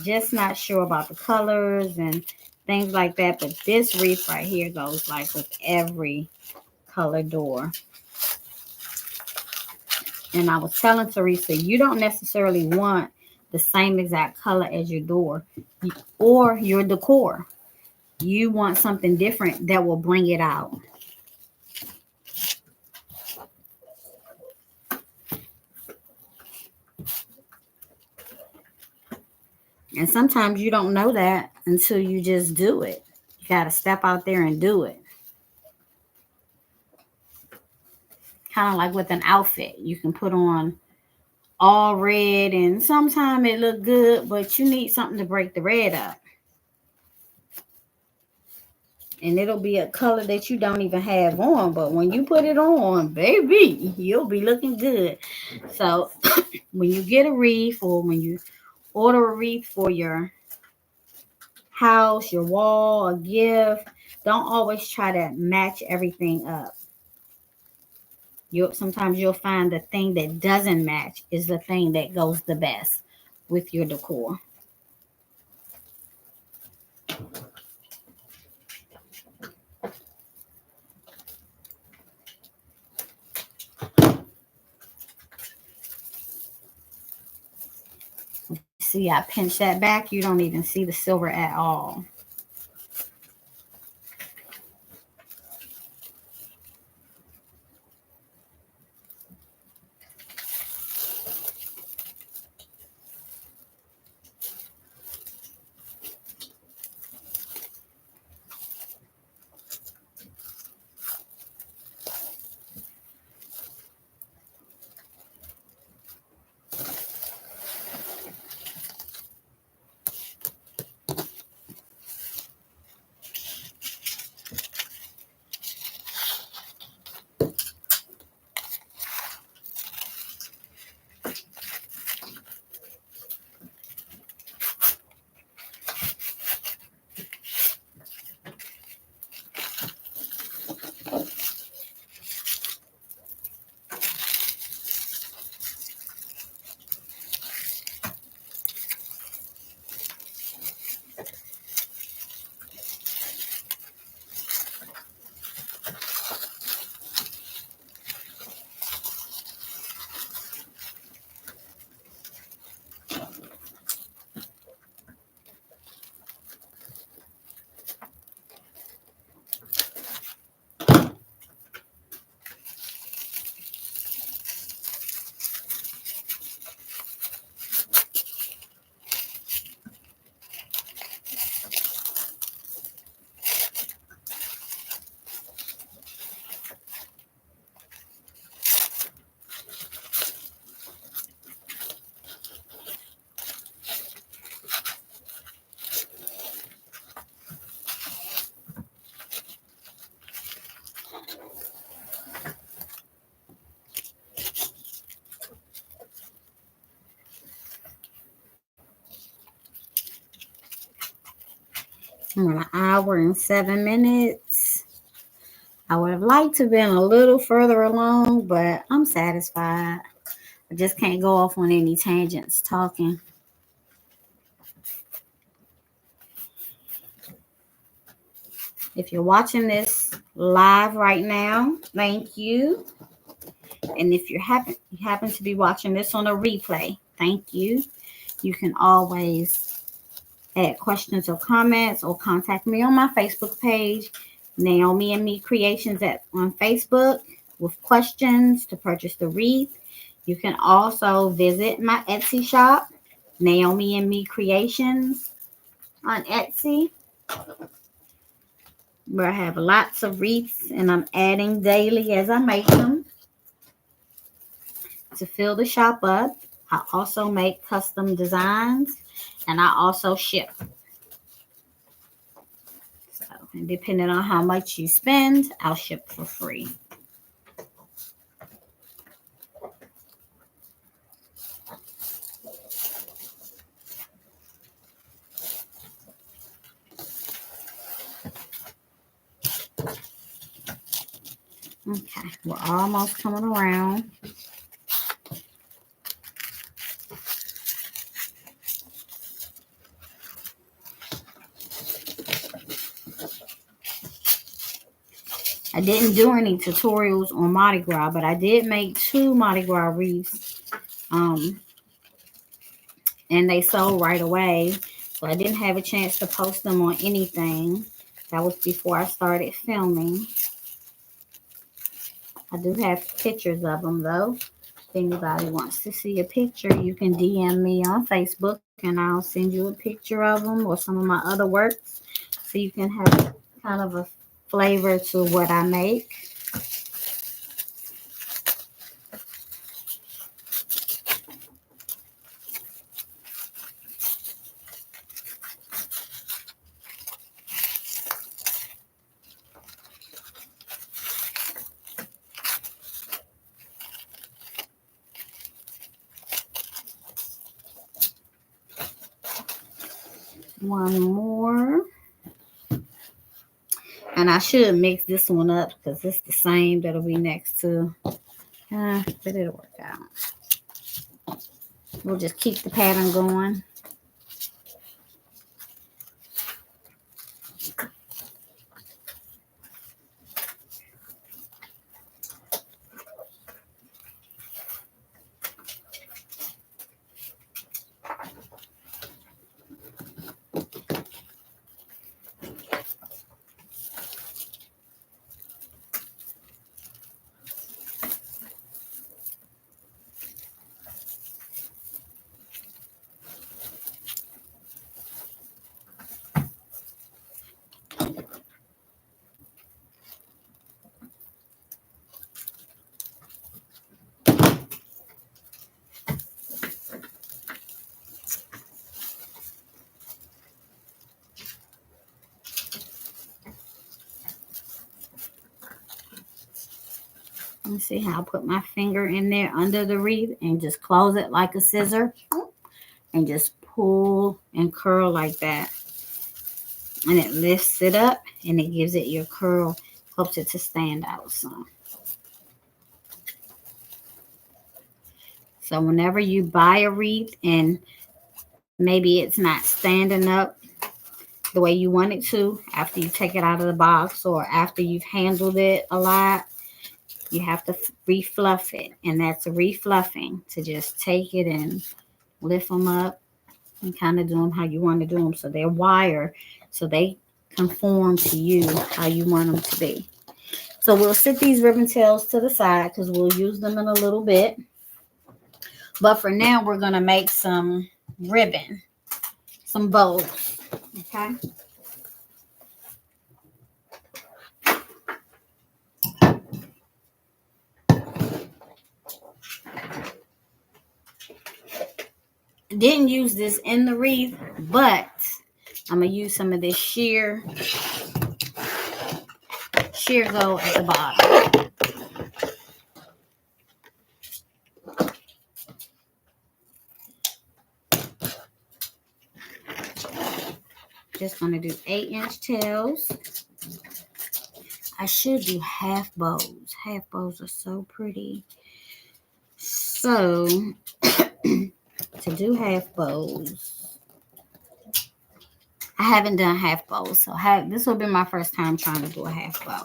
just not sure about the colors and things like that. But this wreath right here goes like with every color door. And I was telling Teresa, you don't necessarily want the same exact color as your door or your decor. You want something different that will bring it out. And sometimes you don't know that until you just do it. You got to step out there and do it. Kind of like with an outfit. You can put on all red and sometimes it look good, but you need something to break the red up. And it'll be a color that you don't even have on. But when you put it on, baby, you'll be looking good. So when you get a wreath or when you order a wreath for your house, your wall, a gift, don't always try to match everything up. Sometimes you'll find the thing that doesn't match is the thing that goes the best with your decor. See, I pinch that back. You don't even see the silver at all. I'm at 1 hour and 7 minutes. I would have liked to have been a little further along, but I'm satisfied. I just can't go off on any tangents talking. If you're watching this live right now, thank you. And if you happen to be watching this on a replay, thank you. You can always add questions or comments or contact me on my Facebook page, Naomi and Me Creations on Facebook with questions to purchase the wreath. You can also visit my Etsy shop, Naomi and Me Creations on Etsy, where I have lots of wreaths and I'm adding daily as I make them to fill the shop up. I also make custom designs and I also ship. So, and depending on how much you spend, I'll ship for free. Okay, we're almost coming around. I didn't do any tutorials on Mardi Gras, but I did make 2 Mardi Gras wreaths. And they sold right away. So I didn't have a chance to post them on anything. That was before I started filming. I do have pictures of them though. If anybody wants to see a picture, you can DM me on Facebook and I'll send you a picture of them or some of my other works so you can have kind of a flavor to what I make. One more. And I should mix this one up because it's the same that'll be next to. But it'll work out. We'll just keep the pattern going. Let me see how I put my finger in there under the wreath and just close it like a scissor and just pull and curl like that. And it lifts it up and it gives it your curl, helps it to stand out some. So whenever you buy a wreath and maybe it's not standing up the way you want it to after you take it out of the box or after you've handled it a lot, you have to refluff it. And that's a refluffing, to just take it and lift them up and kind of do them how you want to do them. So they're wire, so they conform to you how you want them to be. So we'll sit these ribbon tails to the side because we'll use them in a little bit. But for now, we're going to make some ribbon, some bows, okay? Didn't use this in the wreath, but I'm going to use some of this sheer gold at the bottom. Just going to do 8-inch tails. I should do half bows. Half bows are so pretty. So, to do half bows, I haven't done half bows. So, this will be my first time trying to do a half bow.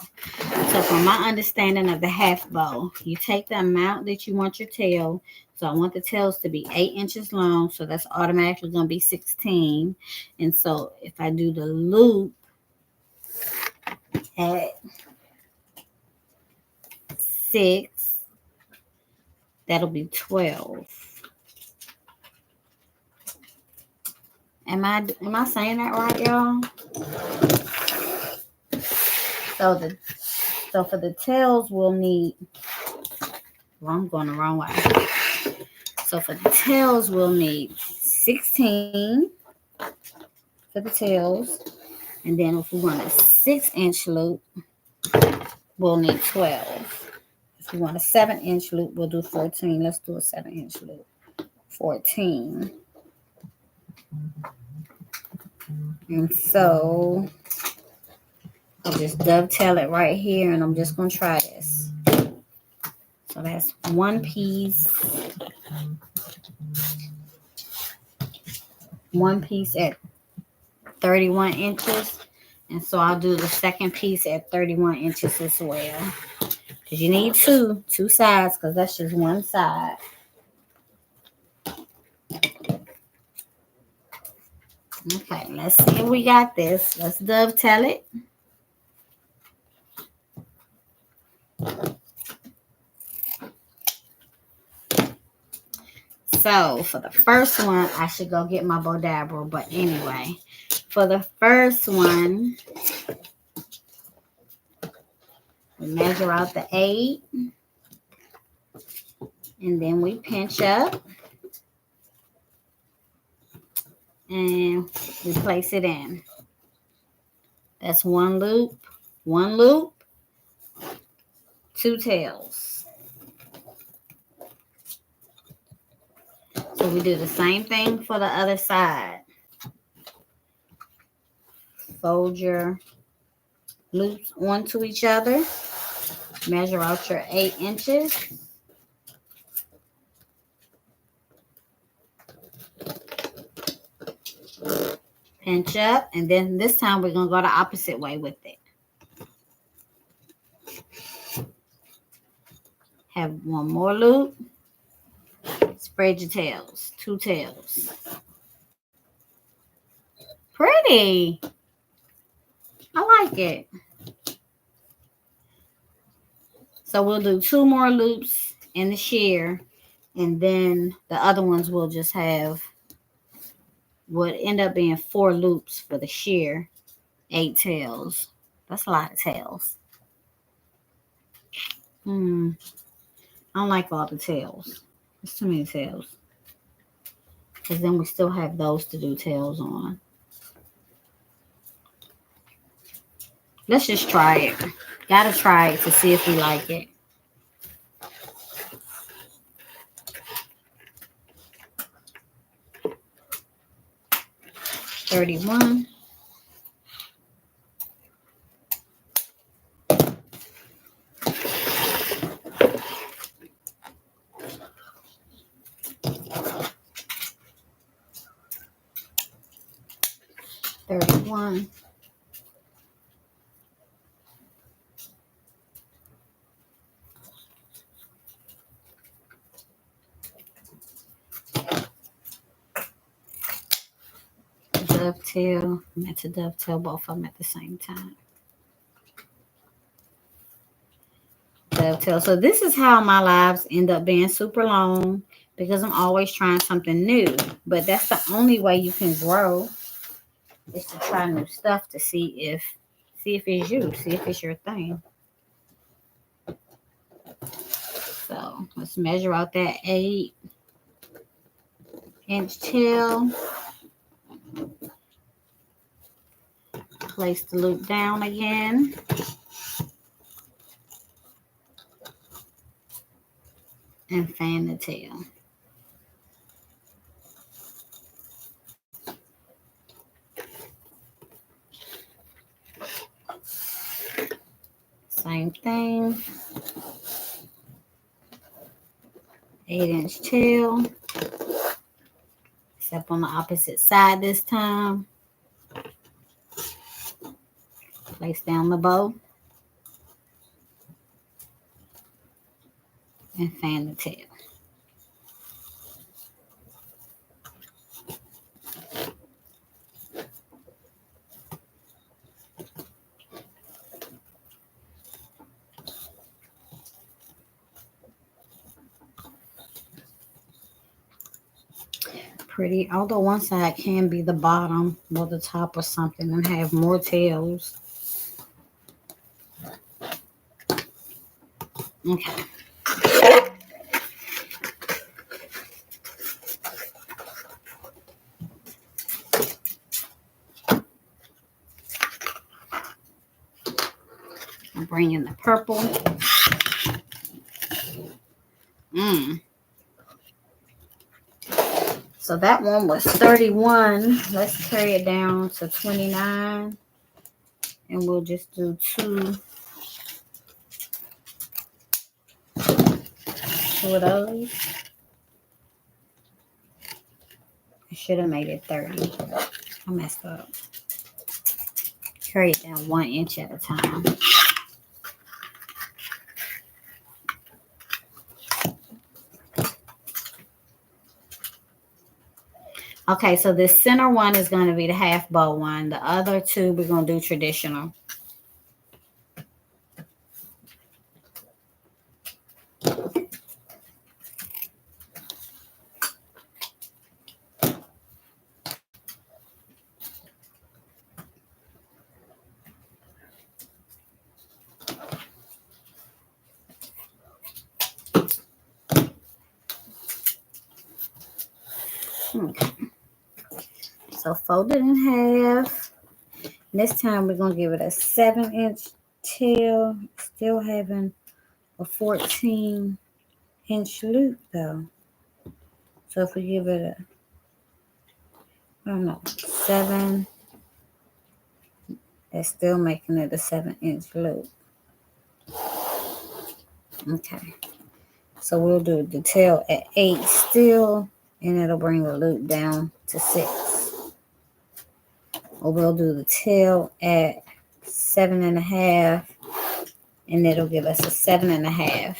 So, from my understanding of the half bow, you take the amount that you want your tail. So, I want the tails to be 8 inches long. So, that's automatically going to be 16. And so, if I do the loop at 6, that'll be 12. Am I saying that right, y'all? So for the tails we'll need, well, I'm going the wrong way. So for the tails we'll need 16 for the tails, and then if we want a 6-inch loop, we'll need 12. If we want a 7-inch loop, we'll do 14. Let's do a 7-inch loop. 14. And so I'll just dovetail it right here, and I'm just going to try this. So that's one piece at 31 inches. And so I'll do the second piece at 31 inches as well. Because you need two sides, because that's just one side. Okay, let's see if we got this. Let's dovetail it. So for the first one, I should go get my Bodabra. But anyway, for the first one, we measure out the 8. And then we pinch up. And we place it in. That's one loop, 2 tails. So we do the same thing for the other side. Fold your loops onto each other. Measure out your 8 inches. Pinch up, and then this time we're going to go the opposite way with it. Have one more loop. Spread your tails, 2 tails. Pretty. I like it. So we'll do 2 more loops in the shear, and then the other ones will just have, would end up being 4 loops for the shear, 8 tails. That's a lot of tails. I don't like all the tails. There's too many tails. Because then we still have those to do tails on. Let's just try it. Gotta try it to see if we like it. $31. $31. Dovetail. I meant to dovetail both of them at the same time. Dovetail. So this is how my lives end up being super long, because I'm always trying something new. But that's the only way you can grow, is to try new stuff to see if it's you, see if it's your thing. So let's measure out that 8-inch tail. Place the loop down again. And fan the tail. thing. 8-inch tail. Except on the opposite side this time. Place down the bow. And fan the tail. Pretty, although one side can be the bottom or the top or something and have more tails. Okay. I'm bringing the purple. So that one was 31. Let's carry it down to 29. And we'll just do two of those. I should have made it 30. I messed up. Carry it down 1 inch at a time. Okay, so this center one is going to be the half bow one. The other two, we're going to do traditional. Okay. So fold it in half. This time we're going to give it a 7-inch tail. Still having a 14-inch loop though. So if we give it a, I don't know, 7, it's still making it a 7-inch loop. Okay. So we'll do the tail at 8 still, and it'll bring the loop down to 6. Or we'll do the tail at 7.5, and it'll give us a 7.5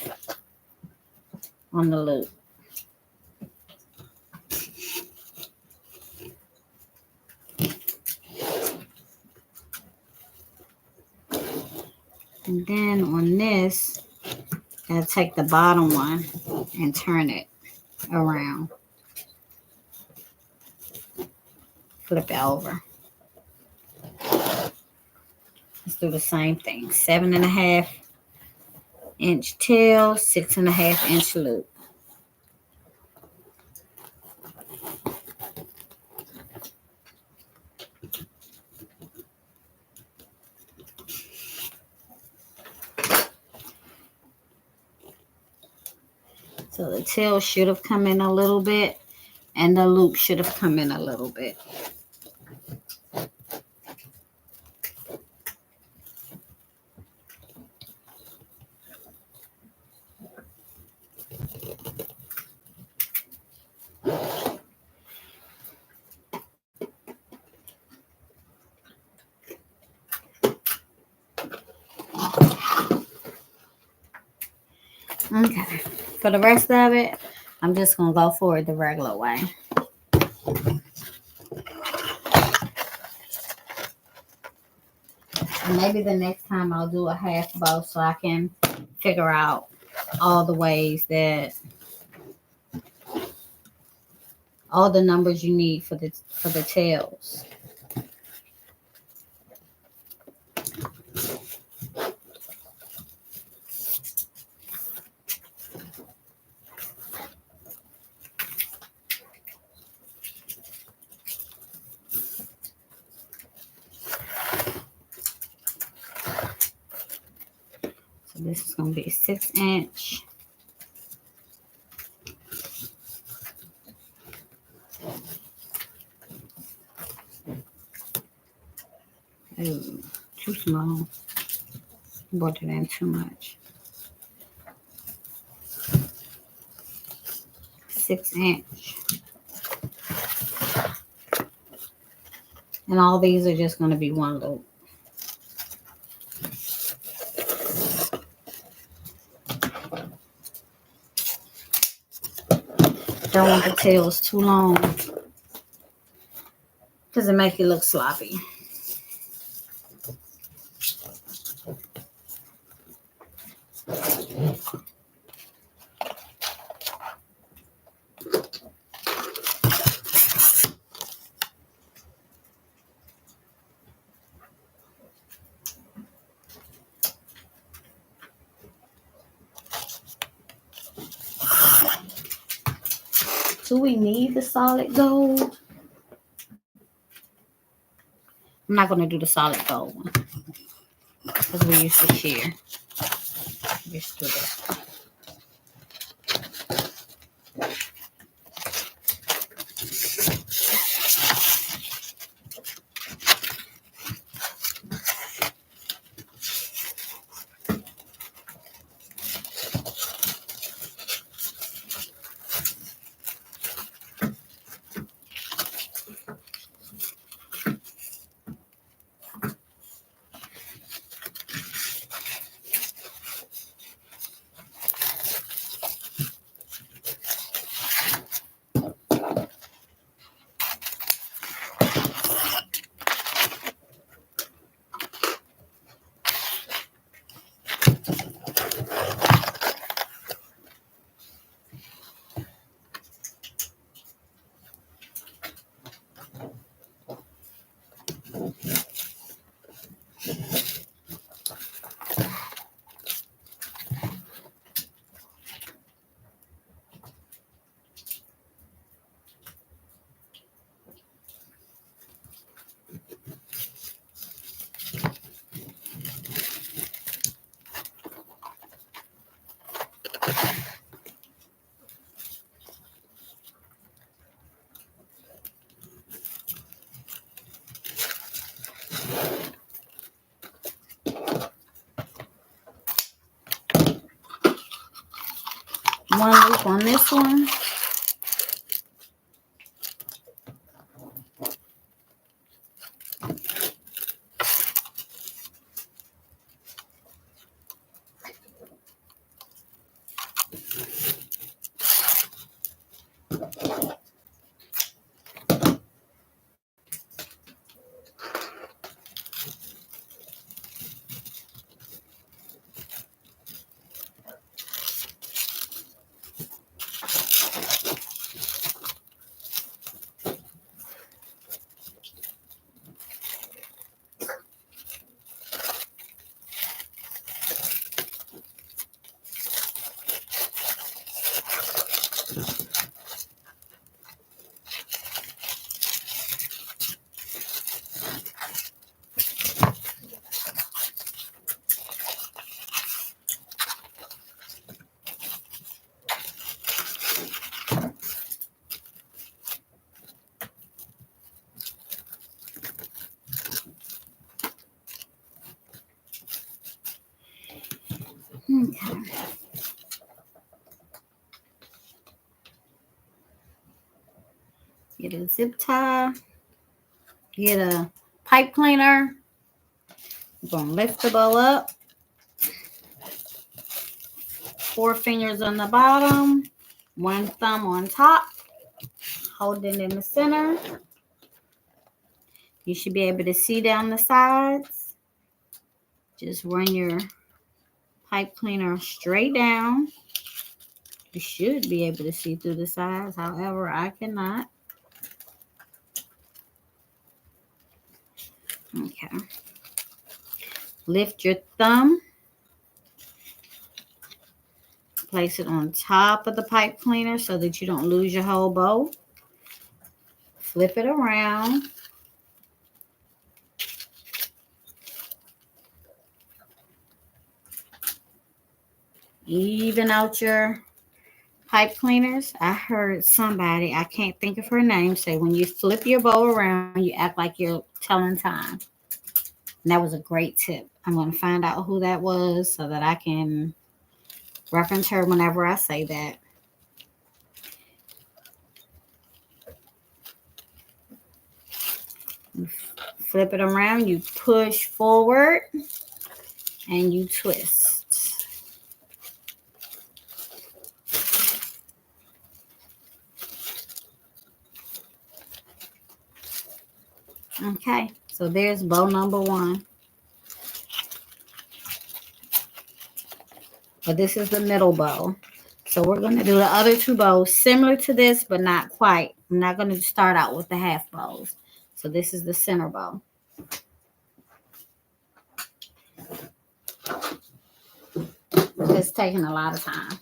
on the loop. And then on this, I'll take the bottom one and turn it around. Flip it over. Let's do the same thing. 7.5-inch tail, 6.5-inch loop. So the tail should have come in a little bit, and the loop should have come in a little bit. Okay, for the rest of it, I'm just going to go for it the regular way. And maybe the next time I'll do a half bow so I can figure out all the ways that, all the numbers you need for the tails. So this is going to be 6-inch. Ooh, too small. Brought it in too much. 6 inch. And all these are just going to be one loop. Don't want the tails too long because it make it look sloppy. Do we need the solid gold? I'm not going to do the solid gold one because we used to share. Just do that. One loop on this one. Okay. Get a zip tie. Get a pipe cleaner. I'm going to lift the bow up. 4 fingers on the bottom. 1 thumb on top. Hold it in the center. You should be able to see down the sides. Just run your pipe cleaner straight down. You should be able to see through the sides. However, I cannot. Okay. Lift your thumb. Place it on top of the pipe cleaner so that you don't lose your whole bow. Flip it around. Even out your pipe cleaners. I heard somebody, I can't think of her name, say when you flip your bow around, you act like you're telling time. And that was a great tip. I'm going to find out who that was so that I can reference her whenever I say that. Flip it around, you push forward, and you twist. Okay, so there's bow number 1. But this is the middle bow. So we're going to do the other 2 bows similar to this, but not quite. I'm not going to start out with the half bows. So this is the center bow. It's taking a lot of time.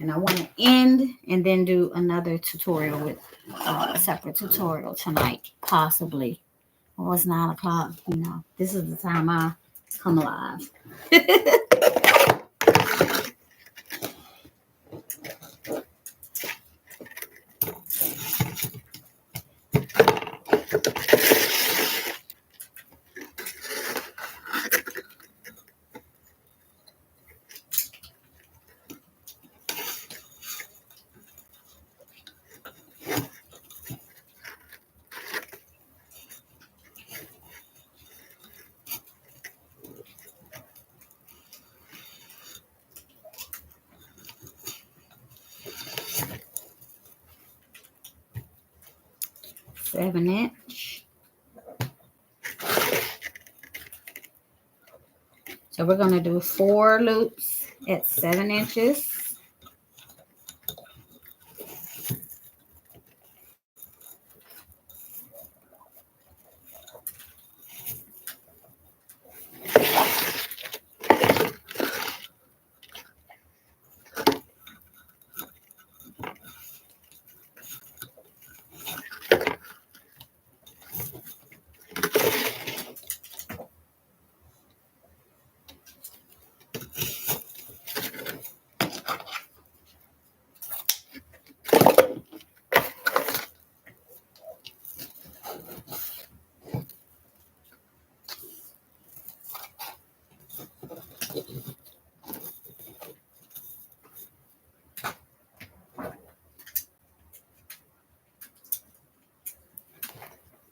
And I want to end and then do another tutorial with a separate tutorial tonight, possibly. Oh, it's 9 o'clock. You know, this is the time I come alive. 7-inch. So we're going to do 4 loops at 7 inches.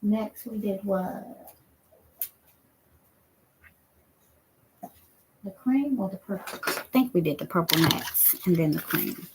Next, we did what? The cream or the purple? I think we did the purple next, and then the cream.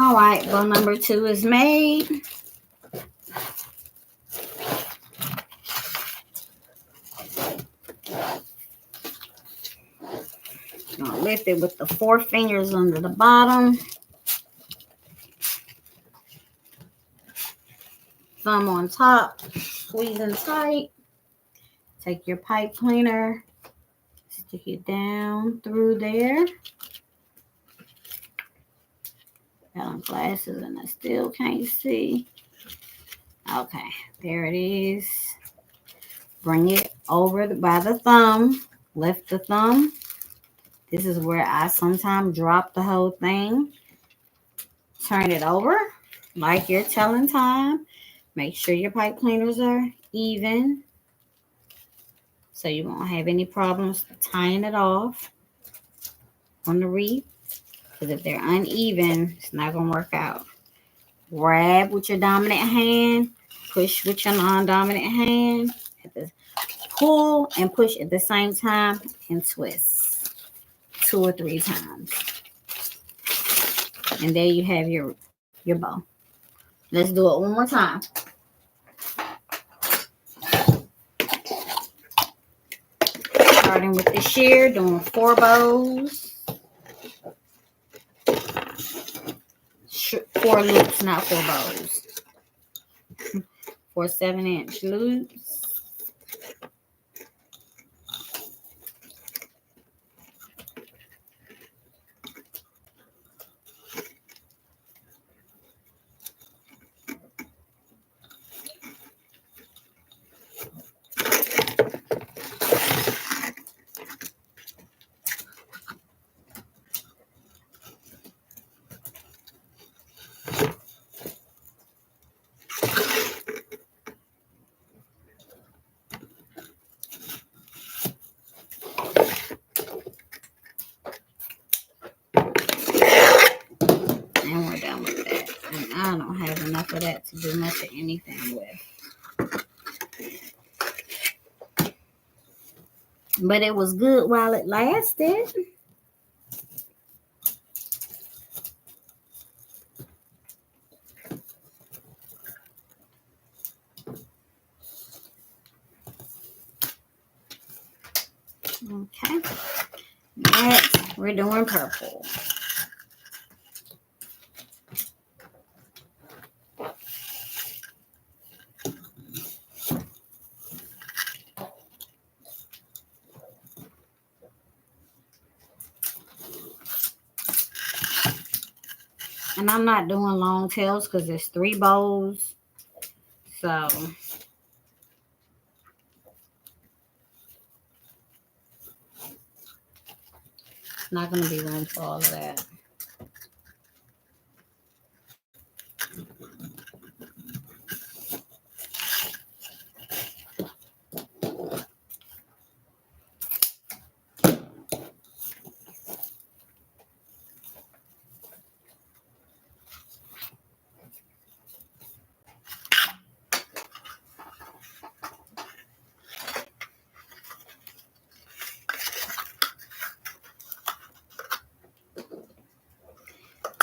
All right, bow number 2 is made. Gonna lift it with the 4 fingers under the bottom. Thumb on top, squeezing tight. Take your pipe cleaner, stick it down through there. Got on glasses and I still can't see. Okay, there it is. Bring it over by the thumb. Lift the thumb. This is where I sometimes drop the whole thing. Turn it over like you're telling time. Make sure your pipe cleaners are even so you won't have any problems tying it off on the wreath. Because if they're uneven, it's not going to work out. Grab with your dominant hand. Push with your non-dominant hand. Pull and push at the same time and twist 2 or 3 times. And there you have your bow. Let's do it one more time. Starting with the shear, doing 4 bows. 4 loops, not 4 bows. 4 7-inch loops. And we're done with that. And I don't have enough of that to do much of anything with. But it was good while it lasted. Okay. Next, we're doing purple. And I'm not doing long tails because there's 3 bows. So it's not going to be room for all of that.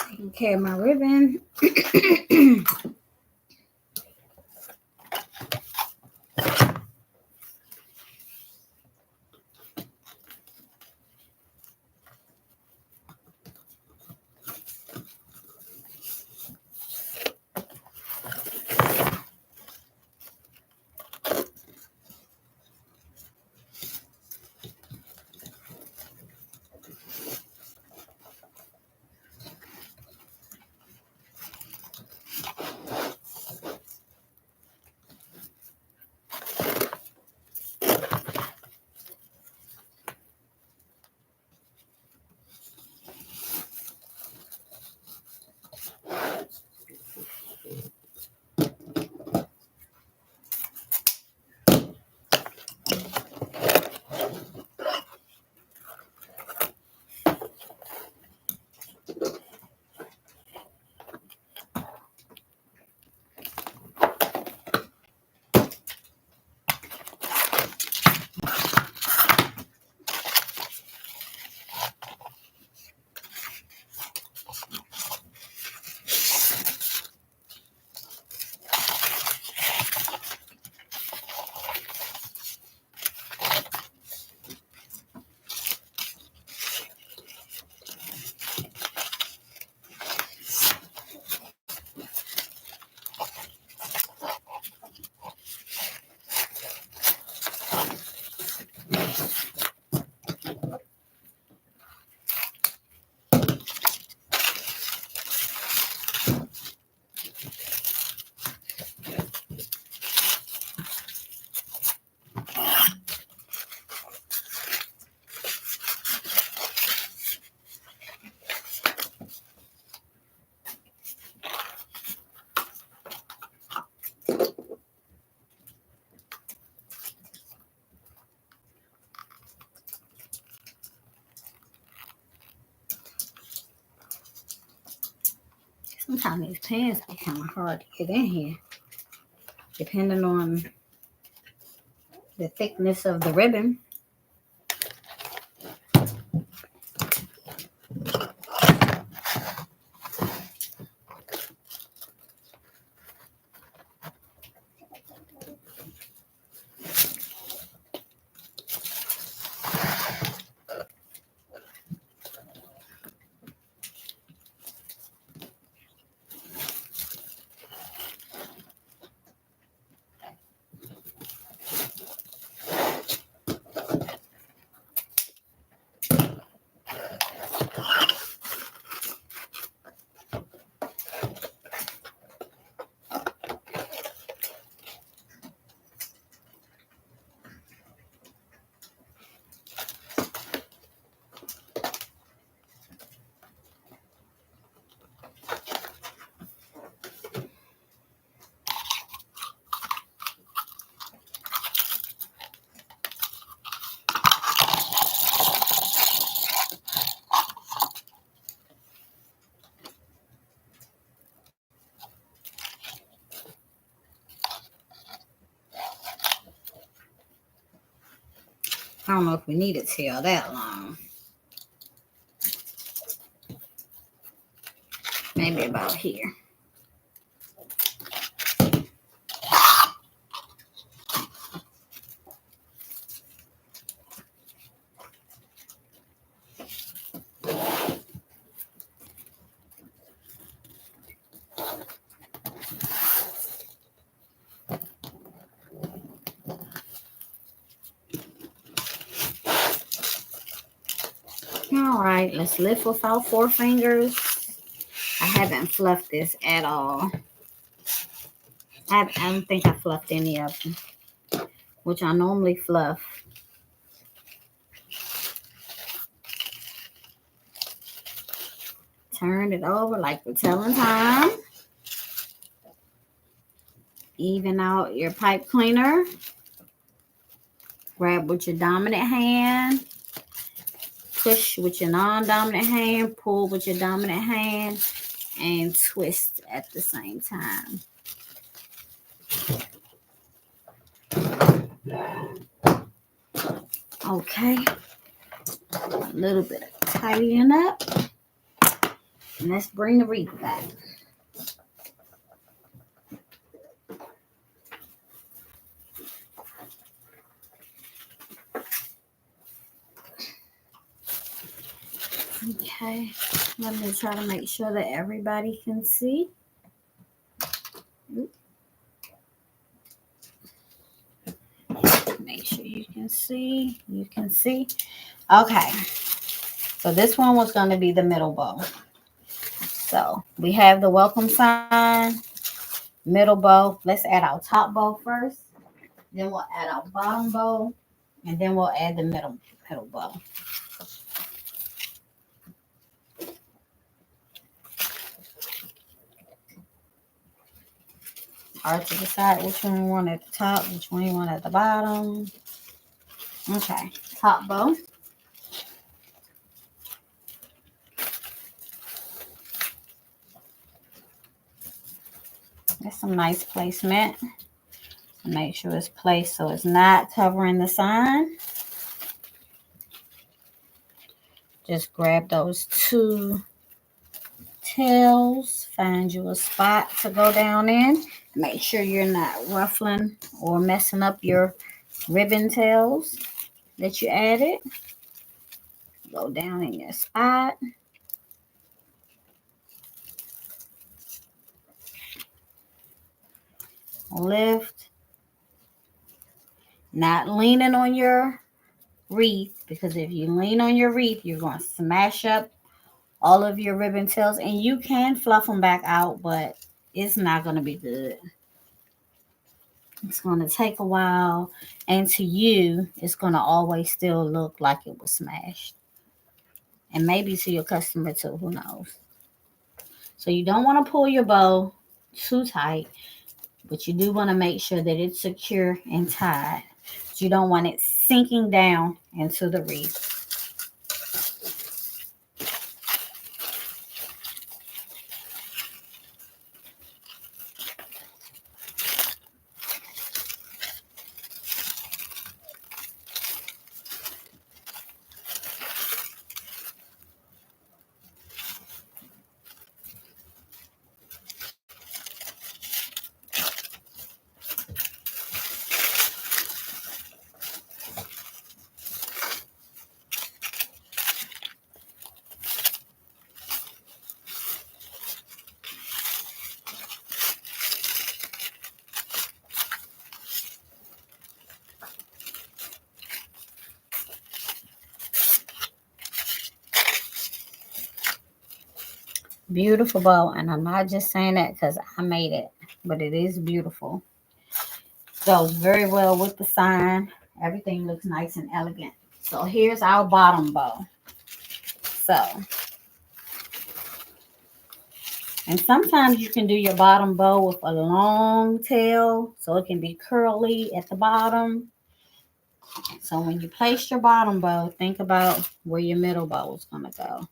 Taking care of my ribbon. Sometimes these pins be kind of hard to get in here, depending on the thickness of the ribbon. I don't know if we need a tail that long. Maybe about here. All right, let's lift with our 4 fingers. I haven't fluffed this at all. I don't think I fluffed any of them, which I normally fluff. Turn it over like we're telling time. Even out your pipe cleaner. Grab with your dominant hand. Push with your non-dominant hand. Pull with your dominant hand. And twist at the same time. Okay. A little bit of tidying up. And let's bring the wreath back. Okay, let me try to make sure that everybody can see. Make sure you can see. You can see. Okay, so this one was going to be the middle bow. So we have the welcome sign, middle bow. Let's add our top bow first. Then we'll add our bottom bow. And then we'll add the middle bow. Hard to decide which one you want at the top, which one you want at the bottom. Okay, top bow. That's some nice placement. Make sure it's placed so it's not covering the sign. Just grab those 2 tails. Find you a spot to go down in. Make sure you're not ruffling or messing up your ribbon tails that you added. Go down in your spot. Lift. Not leaning on your wreath, because if you lean on your wreath, you're going to smash up all of your ribbon tails, and you can fluff them back out, but it's not going to be good. It's going to take a while, and to you, it's going to always still look like it was smashed. And maybe to your customer too, who knows. So you don't want to pull your bow too tight, but you do want to make sure that it's secure and tied. You don't want it sinking down into the wreath. Beautiful bow. And I'm not just saying that because I made it, but it is beautiful. Goes very well with the sign. Everything looks nice and elegant. So here's our bottom bow. So, and sometimes you can do your bottom bow with a long tail so it can be curly at the bottom. So when you place your bottom bow, think about where your middle bow is going to go.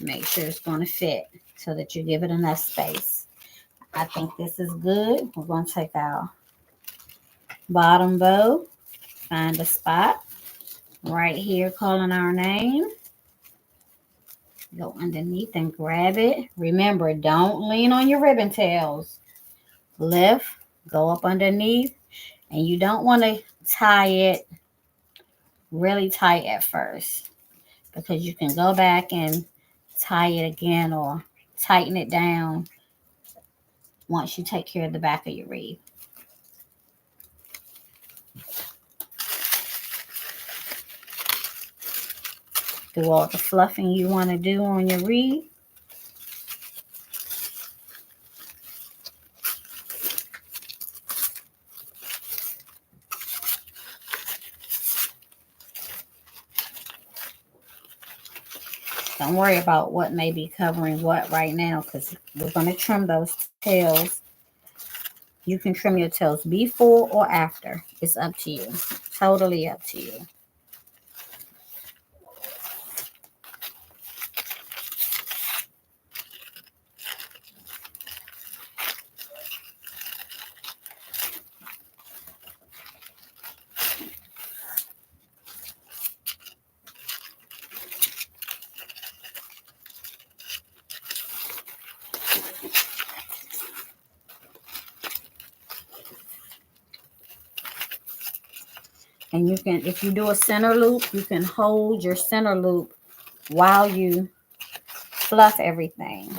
Make sure it's going to fit so that you give it enough space. I think this is good. We're going to take our bottom bow, find a spot right here calling our name. Go underneath and grab it. Remember, don't lean on your ribbon tails. Lift, go up underneath, and you don't want to tie it really tight at first because you can go back and tie it again or tighten it down once you take care of the back of your wreath. Do all the fluffing you want to do on your wreath. Don't worry about what may be covering what right now because we're going to trim those tails. You can trim your tails before or after. It's up to you. Totally up to you. And you can, if you do a center loop, you can hold your center loop while you fluff everything.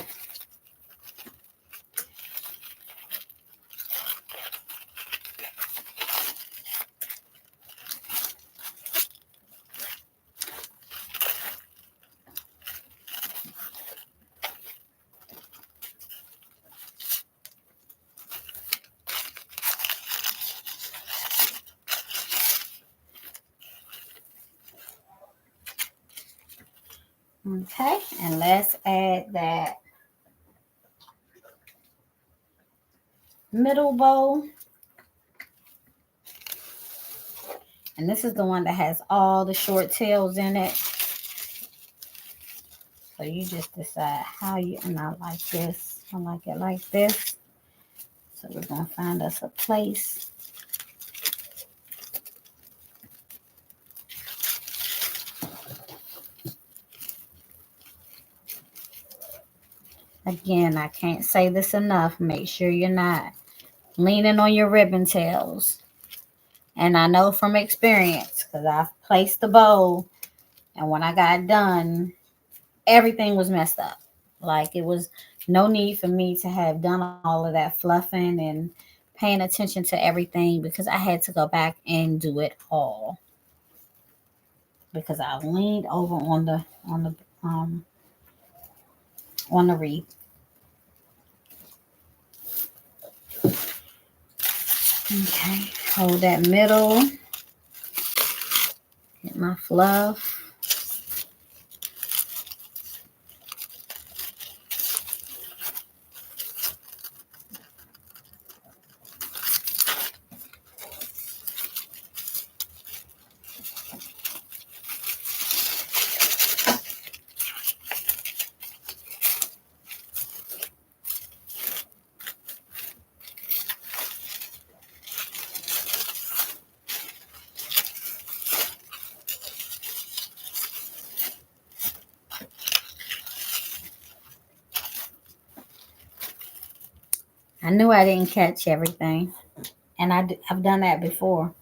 Okay, and let's add that middle bow. And this is the one that has all the short tails in it. So you just decide how you, and I like this. I like it like this. So we're going to find us a place. Again, I can't say this enough. Make sure you're not leaning on your ribbon tails. And I know from experience, because I've placed the bow, and when I got done, everything was messed up. Like it was no need for me to have done all of that fluffing and paying attention to everything because I had to go back and do it all. Because I leaned over on the wreath. Okay, hold that middle. Get my fluff. I knew I didn't catch everything, and I've done that before.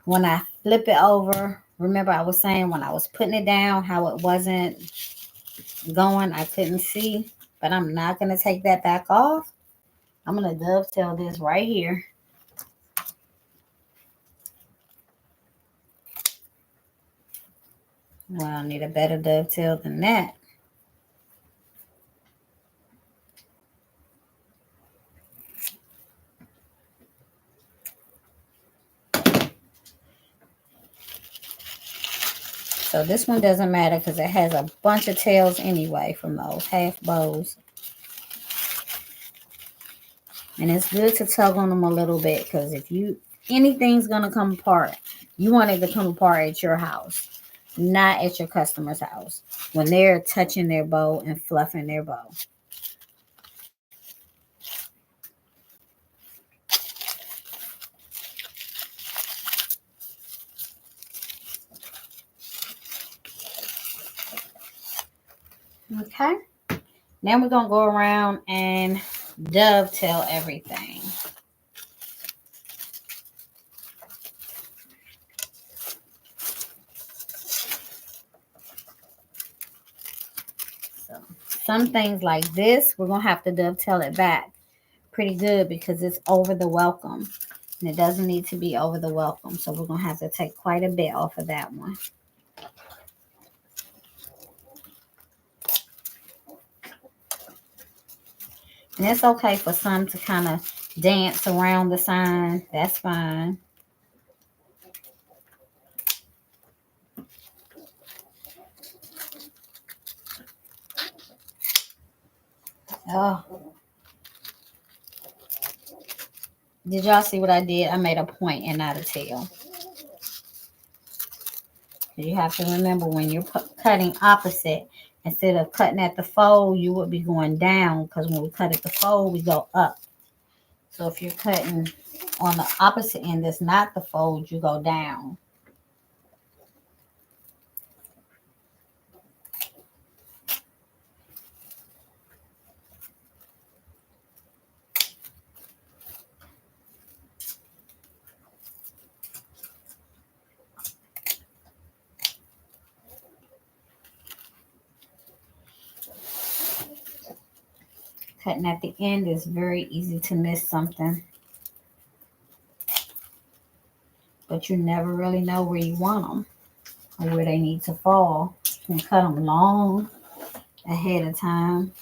When I flip it over, remember I was saying when I was putting it down, how it wasn't going, I couldn't see, but I'm not going to take that back off. I'm going to dovetail this right here. Well, I need a better dovetail than that. So this one doesn't matter because it has a bunch of tails anyway from those half bows. And it's good to tug on them a little bit because if anything's going to come apart, you want it to come apart at your house, not at your customer's house when they're touching their bow and fluffing their bow. Okay. Now we're going to go around and dovetail everything. So some things like this, we're going to have to dovetail it back pretty good because it's over the welcome. And it doesn't need to be over the welcome. So we're going to have to take quite a bit off of that one. And it's okay for some to kind of dance around the sign. That's fine. Oh, did y'all see what I did? I made a point and not a tail. You have to remember when you're cutting opposite, instead of cutting at the fold, you would be going down because when we cut at the fold, we go up. So if you're cutting on the opposite end that's not the fold, you go down. Cutting at the end is very easy to miss something. But you never really know where you want them or where they need to fall. You can cut them long ahead of time.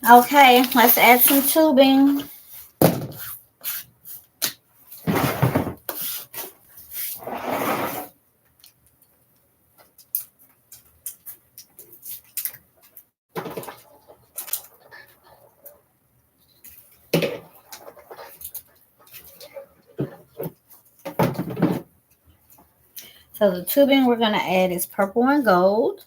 Okay, let's add some tubing. So the tubing we're going to add is purple and gold.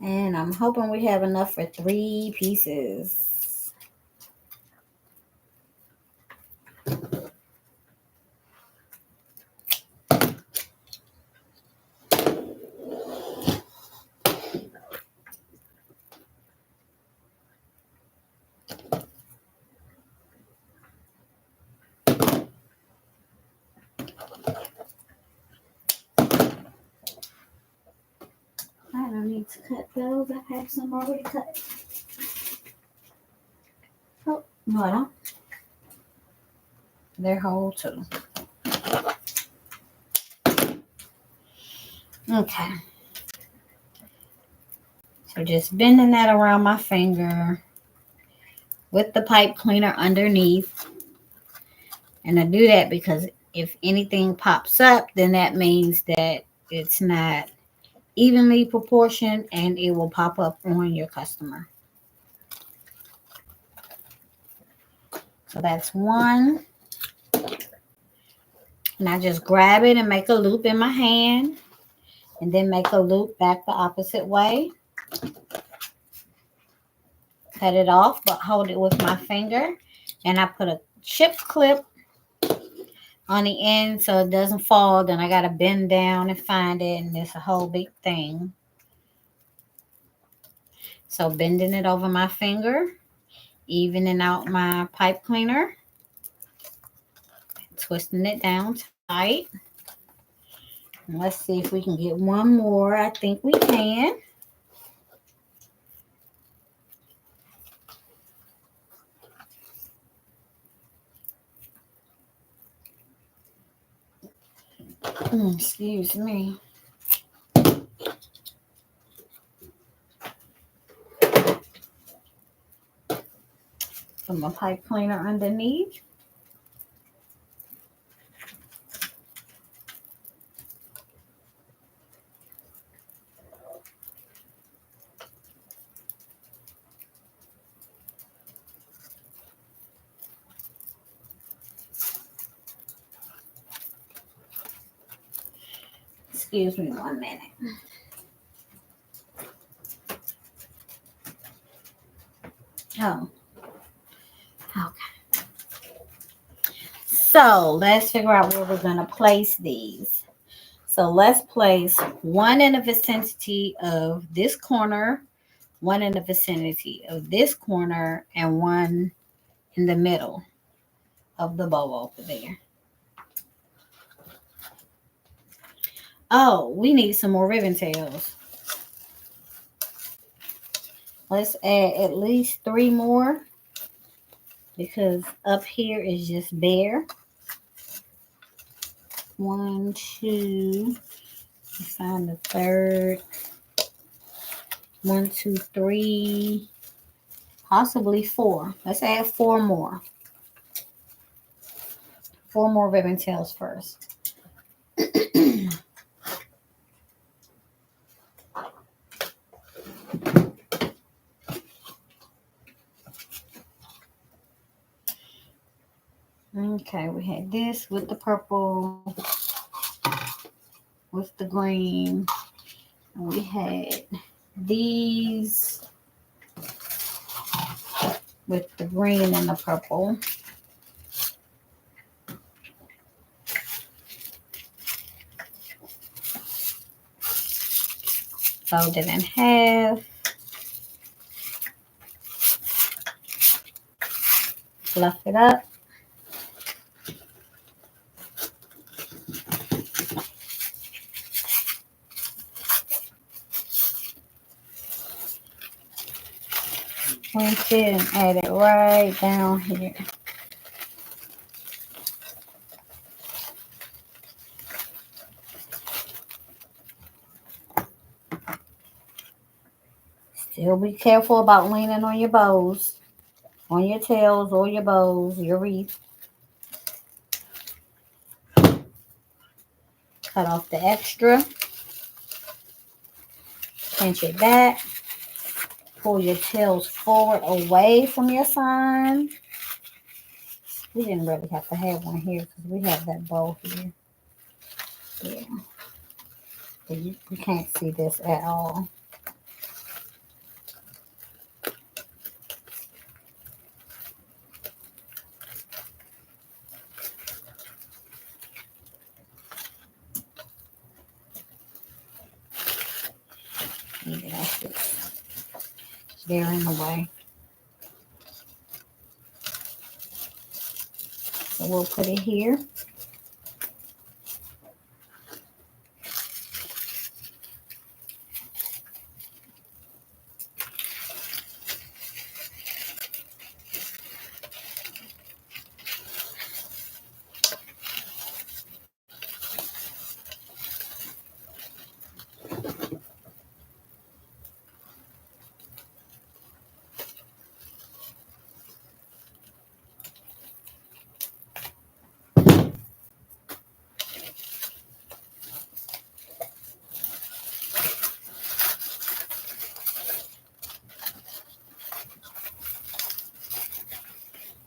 And I'm hoping we have enough for 3 pieces. I don't need to cut those. I have some already cut. Oh, no, I don't. They're whole too. Okay. So just bending that around my finger with the pipe cleaner underneath. And I do that because if anything pops up, then that means that it's not evenly proportioned and it will pop up on your customer. So that's one. And I just grab it and make a loop in my hand and then make a loop back the opposite way. Cut it off, but hold it with my finger. And I put a chip clip on the end so it doesn't fall. Then I got to bend down and find it, and it's a whole big thing. So bending it over my finger, evening out my pipe cleaner, twisting it down tight. And let's see if we can get one more. I think we can. Excuse me. Put my pipe cleaner underneath. Excuse me 1 minute. Oh, okay. So let's figure out where we're going to place these. So let's place one in the vicinity of this corner, one in the vicinity of this corner, and one in the middle of the bow over there. Oh, we need some more ribbon tails. Let's add at least 3 more because up here is just bare. 1, 2, find the third. 1, 2, 3, possibly 4. Let's add 4 more. 4 more ribbon tails first. Okay, we had this with the purple, with the green, and we had these with the green and the purple. Fold it in half. Fluff it up. Pinch it and add it right down here. Still be careful about leaning on your bows, on your tails or your bows, your wreath. Cut off the extra. Pinch it back. Pull your tails forward away from your sign. We didn't really have to have one here because we have that bow here. Yeah. You can't see this at all. Yeah, that's just there in the way. So we'll put it here.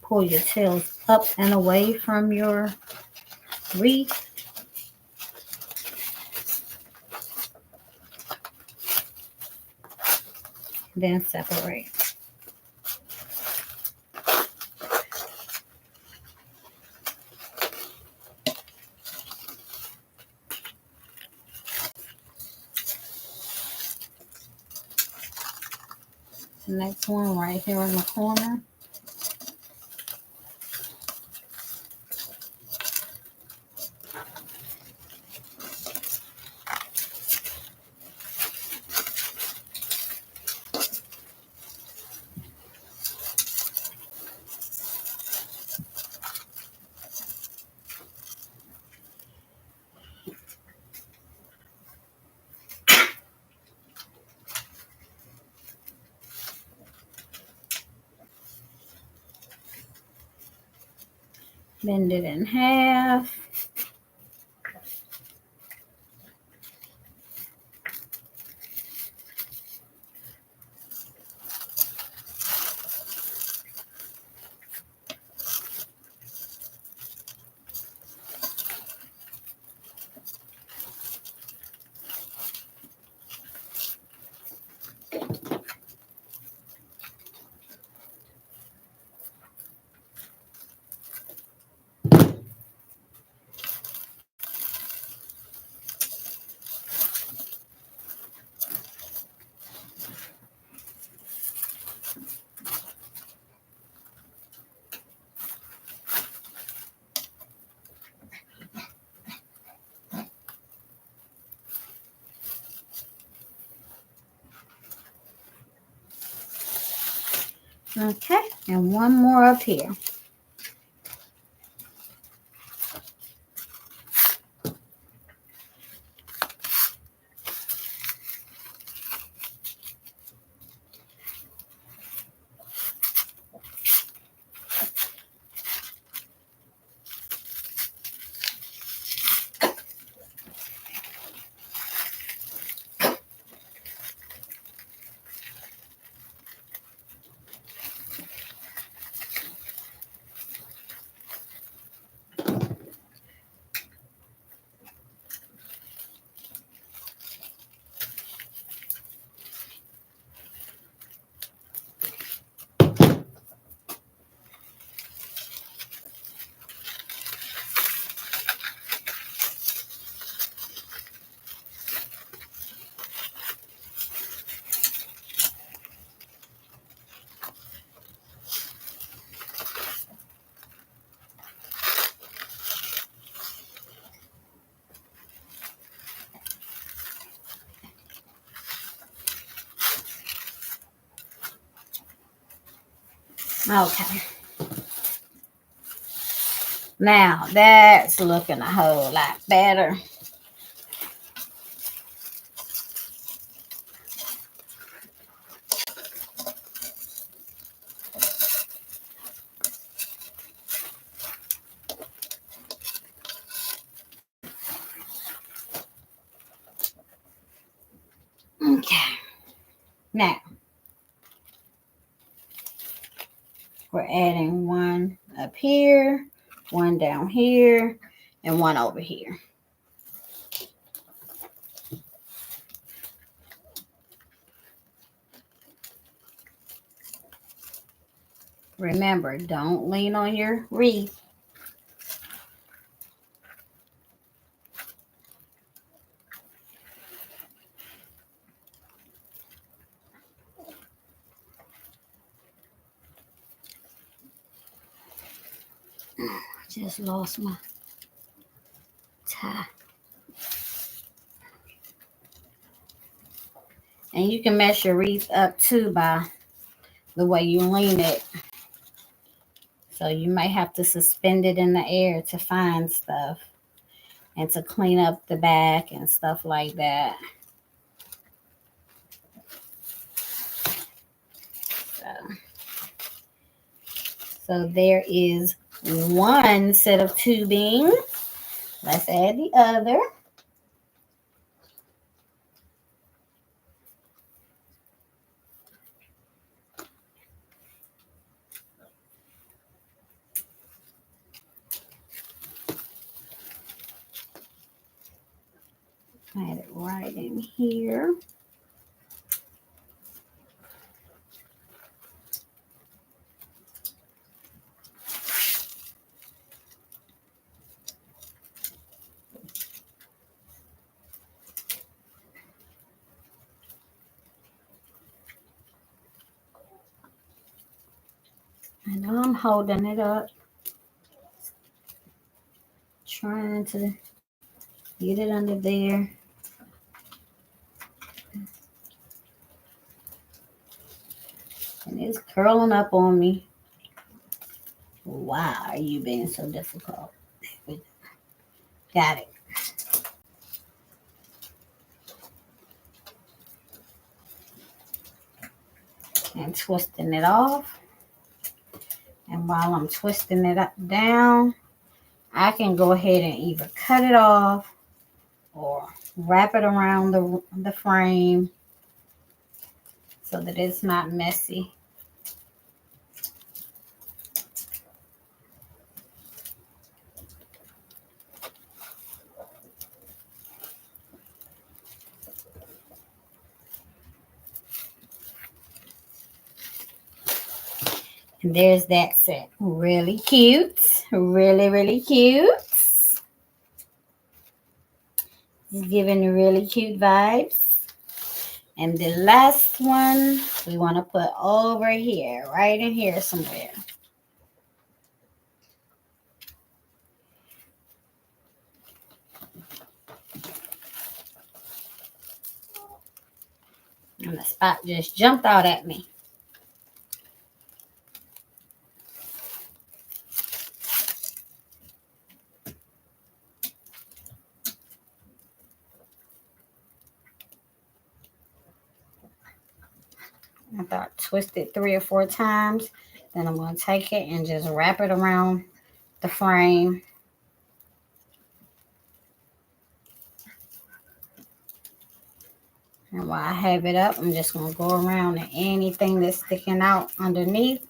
Pull your tails up and away from your wreath. Then separate. The next one right here in the corner. Bend it in half. Okay, and one more up here. Okay. Now that's looking a whole lot better. we're adding one up here, one down here, and one over here. Remember, don't lean on your wreath. Just lost my tie. And you can mess your wreath up too by the way you lean it. So you might have to suspend it in the air to find stuff and to clean up the back and stuff like that. So there is one set of tubing. Let's add the other. Add it right in here. I know I'm holding it up, trying to get it under there. And it's curling up on me. Why are you being so difficult? Got it. And twisting it off. And while I'm twisting it up down, I can go ahead and either cut it off or wrap it around the frame so that it's not messy. And there's that set. Really cute. Really, really cute. It's giving really cute vibes. And the last one we want to put over here, right in here somewhere. And the spot just jumped out at me. I thought twist it 3 or 4 times. Then I'm going to take it and just wrap it around the frame. And while I have it up, I'm just going to go around and anything that's sticking out underneath,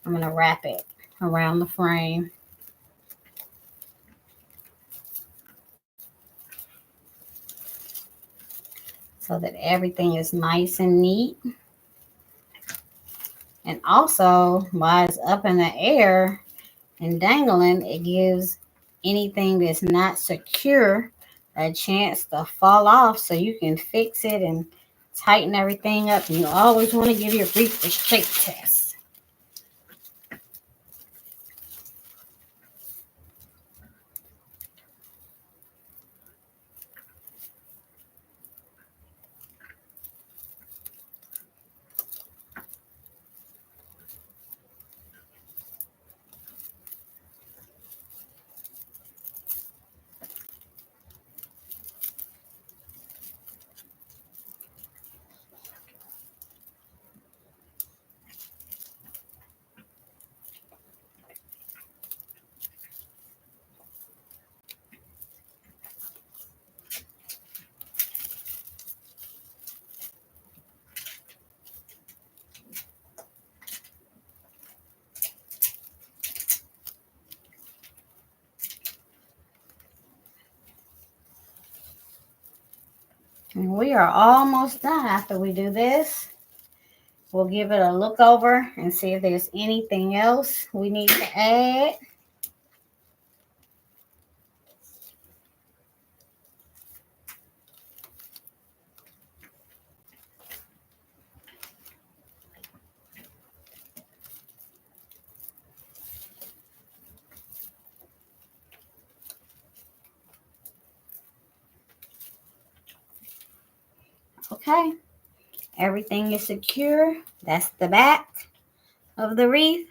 I'm going to wrap it around the frame. So that everything is nice and neat. And also, while it's up in the air and dangling, it gives anything that's not secure a chance to fall off so you can fix it and tighten everything up. And you always want to give your wreath a shake test. And we are almost done after we do this. We'll give it a look over and see if there's anything else we need to add. Okay, everything is secure. That's the back of the wreath.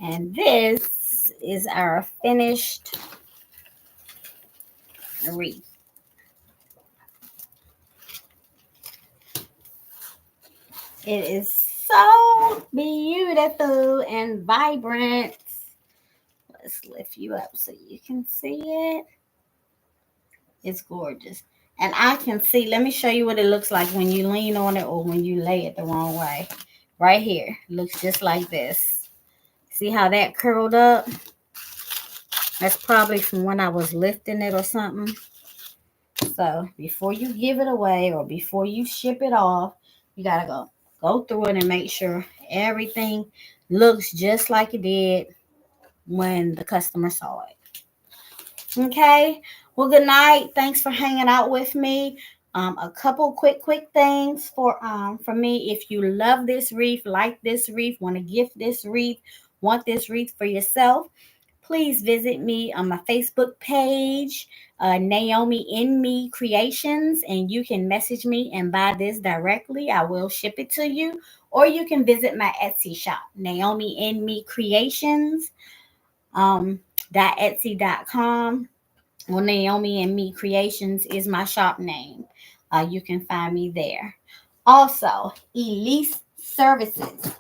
And this is our finished wreath. It is so beautiful and vibrant. Let's lift you up so you can see it. It's gorgeous. And I can see, let me show you what it looks like when you lean on it or when you lay it the wrong way. Right here. It looks just like this. See how that curled up? That's probably from when I was lifting it or something. So before you give it away or before you ship it off, you got to go through it and make sure everything looks just like it did when the customer saw it. Okay. Well, good night. Thanks for hanging out with me. A couple quick things for me. If you love this wreath, like this wreath, want to gift this wreath, want this wreath for yourself, please visit me on my Facebook page, Naomi in Me Creations, and you can message me and buy this directly. I will ship it to you, or you can visit my Etsy shop, Naomi in Me Creations. Etsy.com. Well, Naomi and Me Creations is my shop name. You can find me there. Also, Elise Services.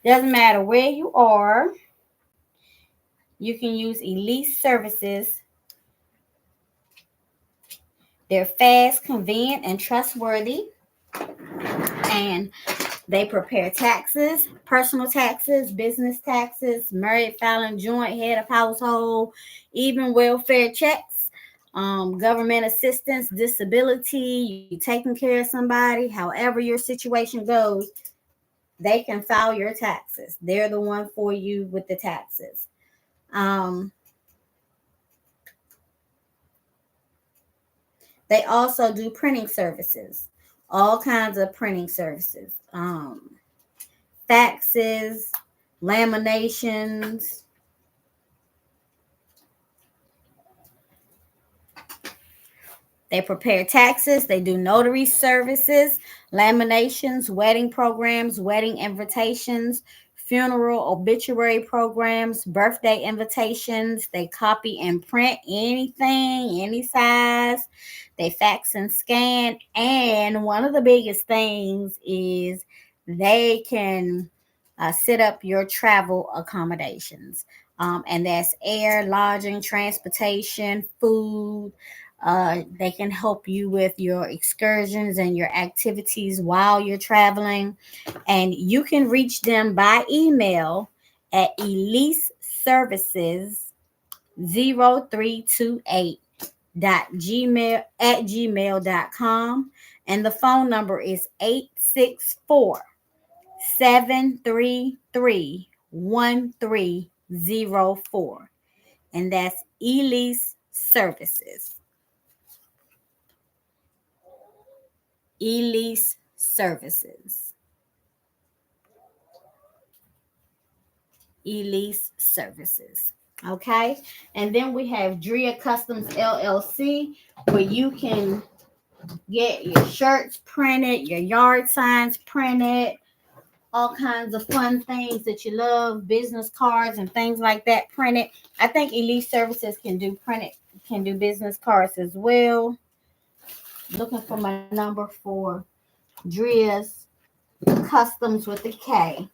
Doesn't matter where you are, you can use Elise Services. They're fast, convenient, and trustworthy. And they prepare taxes, personal taxes, business taxes, married, filing, joint, head of household, even welfare checks, government assistance, disability, you taking care of somebody, however your situation goes, they can file your taxes. They're the one for you with the taxes. They also do printing services, all kinds of printing services. Faxes, laminations. They prepare taxes. They do notary services, laminations, wedding programs, wedding invitations, funeral obituary programs, birthday invitations. They copy and print anything, any size. They fax and scan. And one of the biggest things is they can set up your travel accommodations. And that's air, lodging, transportation, food. They can help you with your excursions and your activities while you're traveling. And you can reach them by email at eliseservices0328 gmail.com, and the phone number is 864-733-1304, and that's Elise Services. Elise Services. Elise Services. Okay. And then we have Drea Customs LLC, where you can get your shirts printed, your yard signs printed, all kinds of fun things that you love, business cards and things like that printed. I think Elite Services can do business cards as well. Looking for my number for Drea's Customs with a K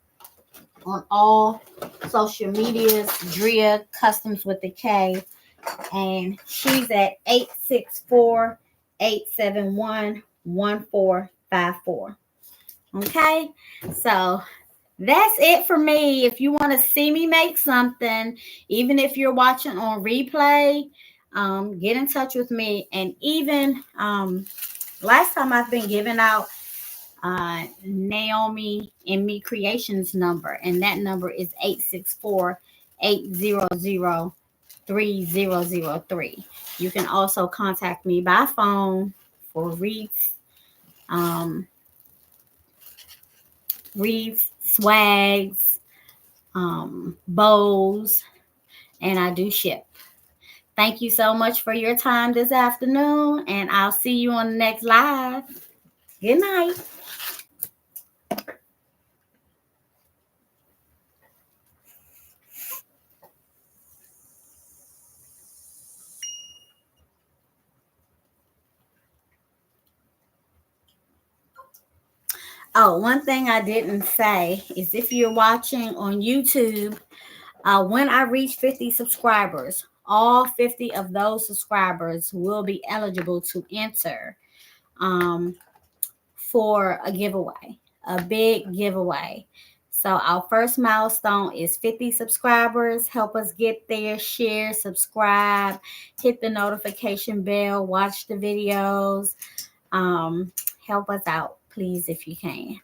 on all social medias. Drea Customs with a K, and she's at 864-871-1454. Okay, so that's it for me. If you want to see me make something, even if you're watching on replay, get in touch with me. And even last time I've been giving out Naomi and Me Creations number, and that number is 864-800-3003. You can also contact me by phone for um, wreaths, swags, bows, and I do ship. Thank you so much for your time this afternoon, and I'll see you on the next live. Good night. Oh, one thing I didn't say is if you're watching on YouTube, when I reach 50 subscribers, all 50 of those subscribers will be eligible to enter um, for a giveaway, a big giveaway. So our first milestone is 50 subscribers. Help us get there. Share, subscribe, hit the notification bell, watch the videos. Um, Help us out, please, if you can.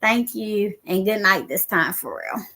Thank you, and good night this time for real.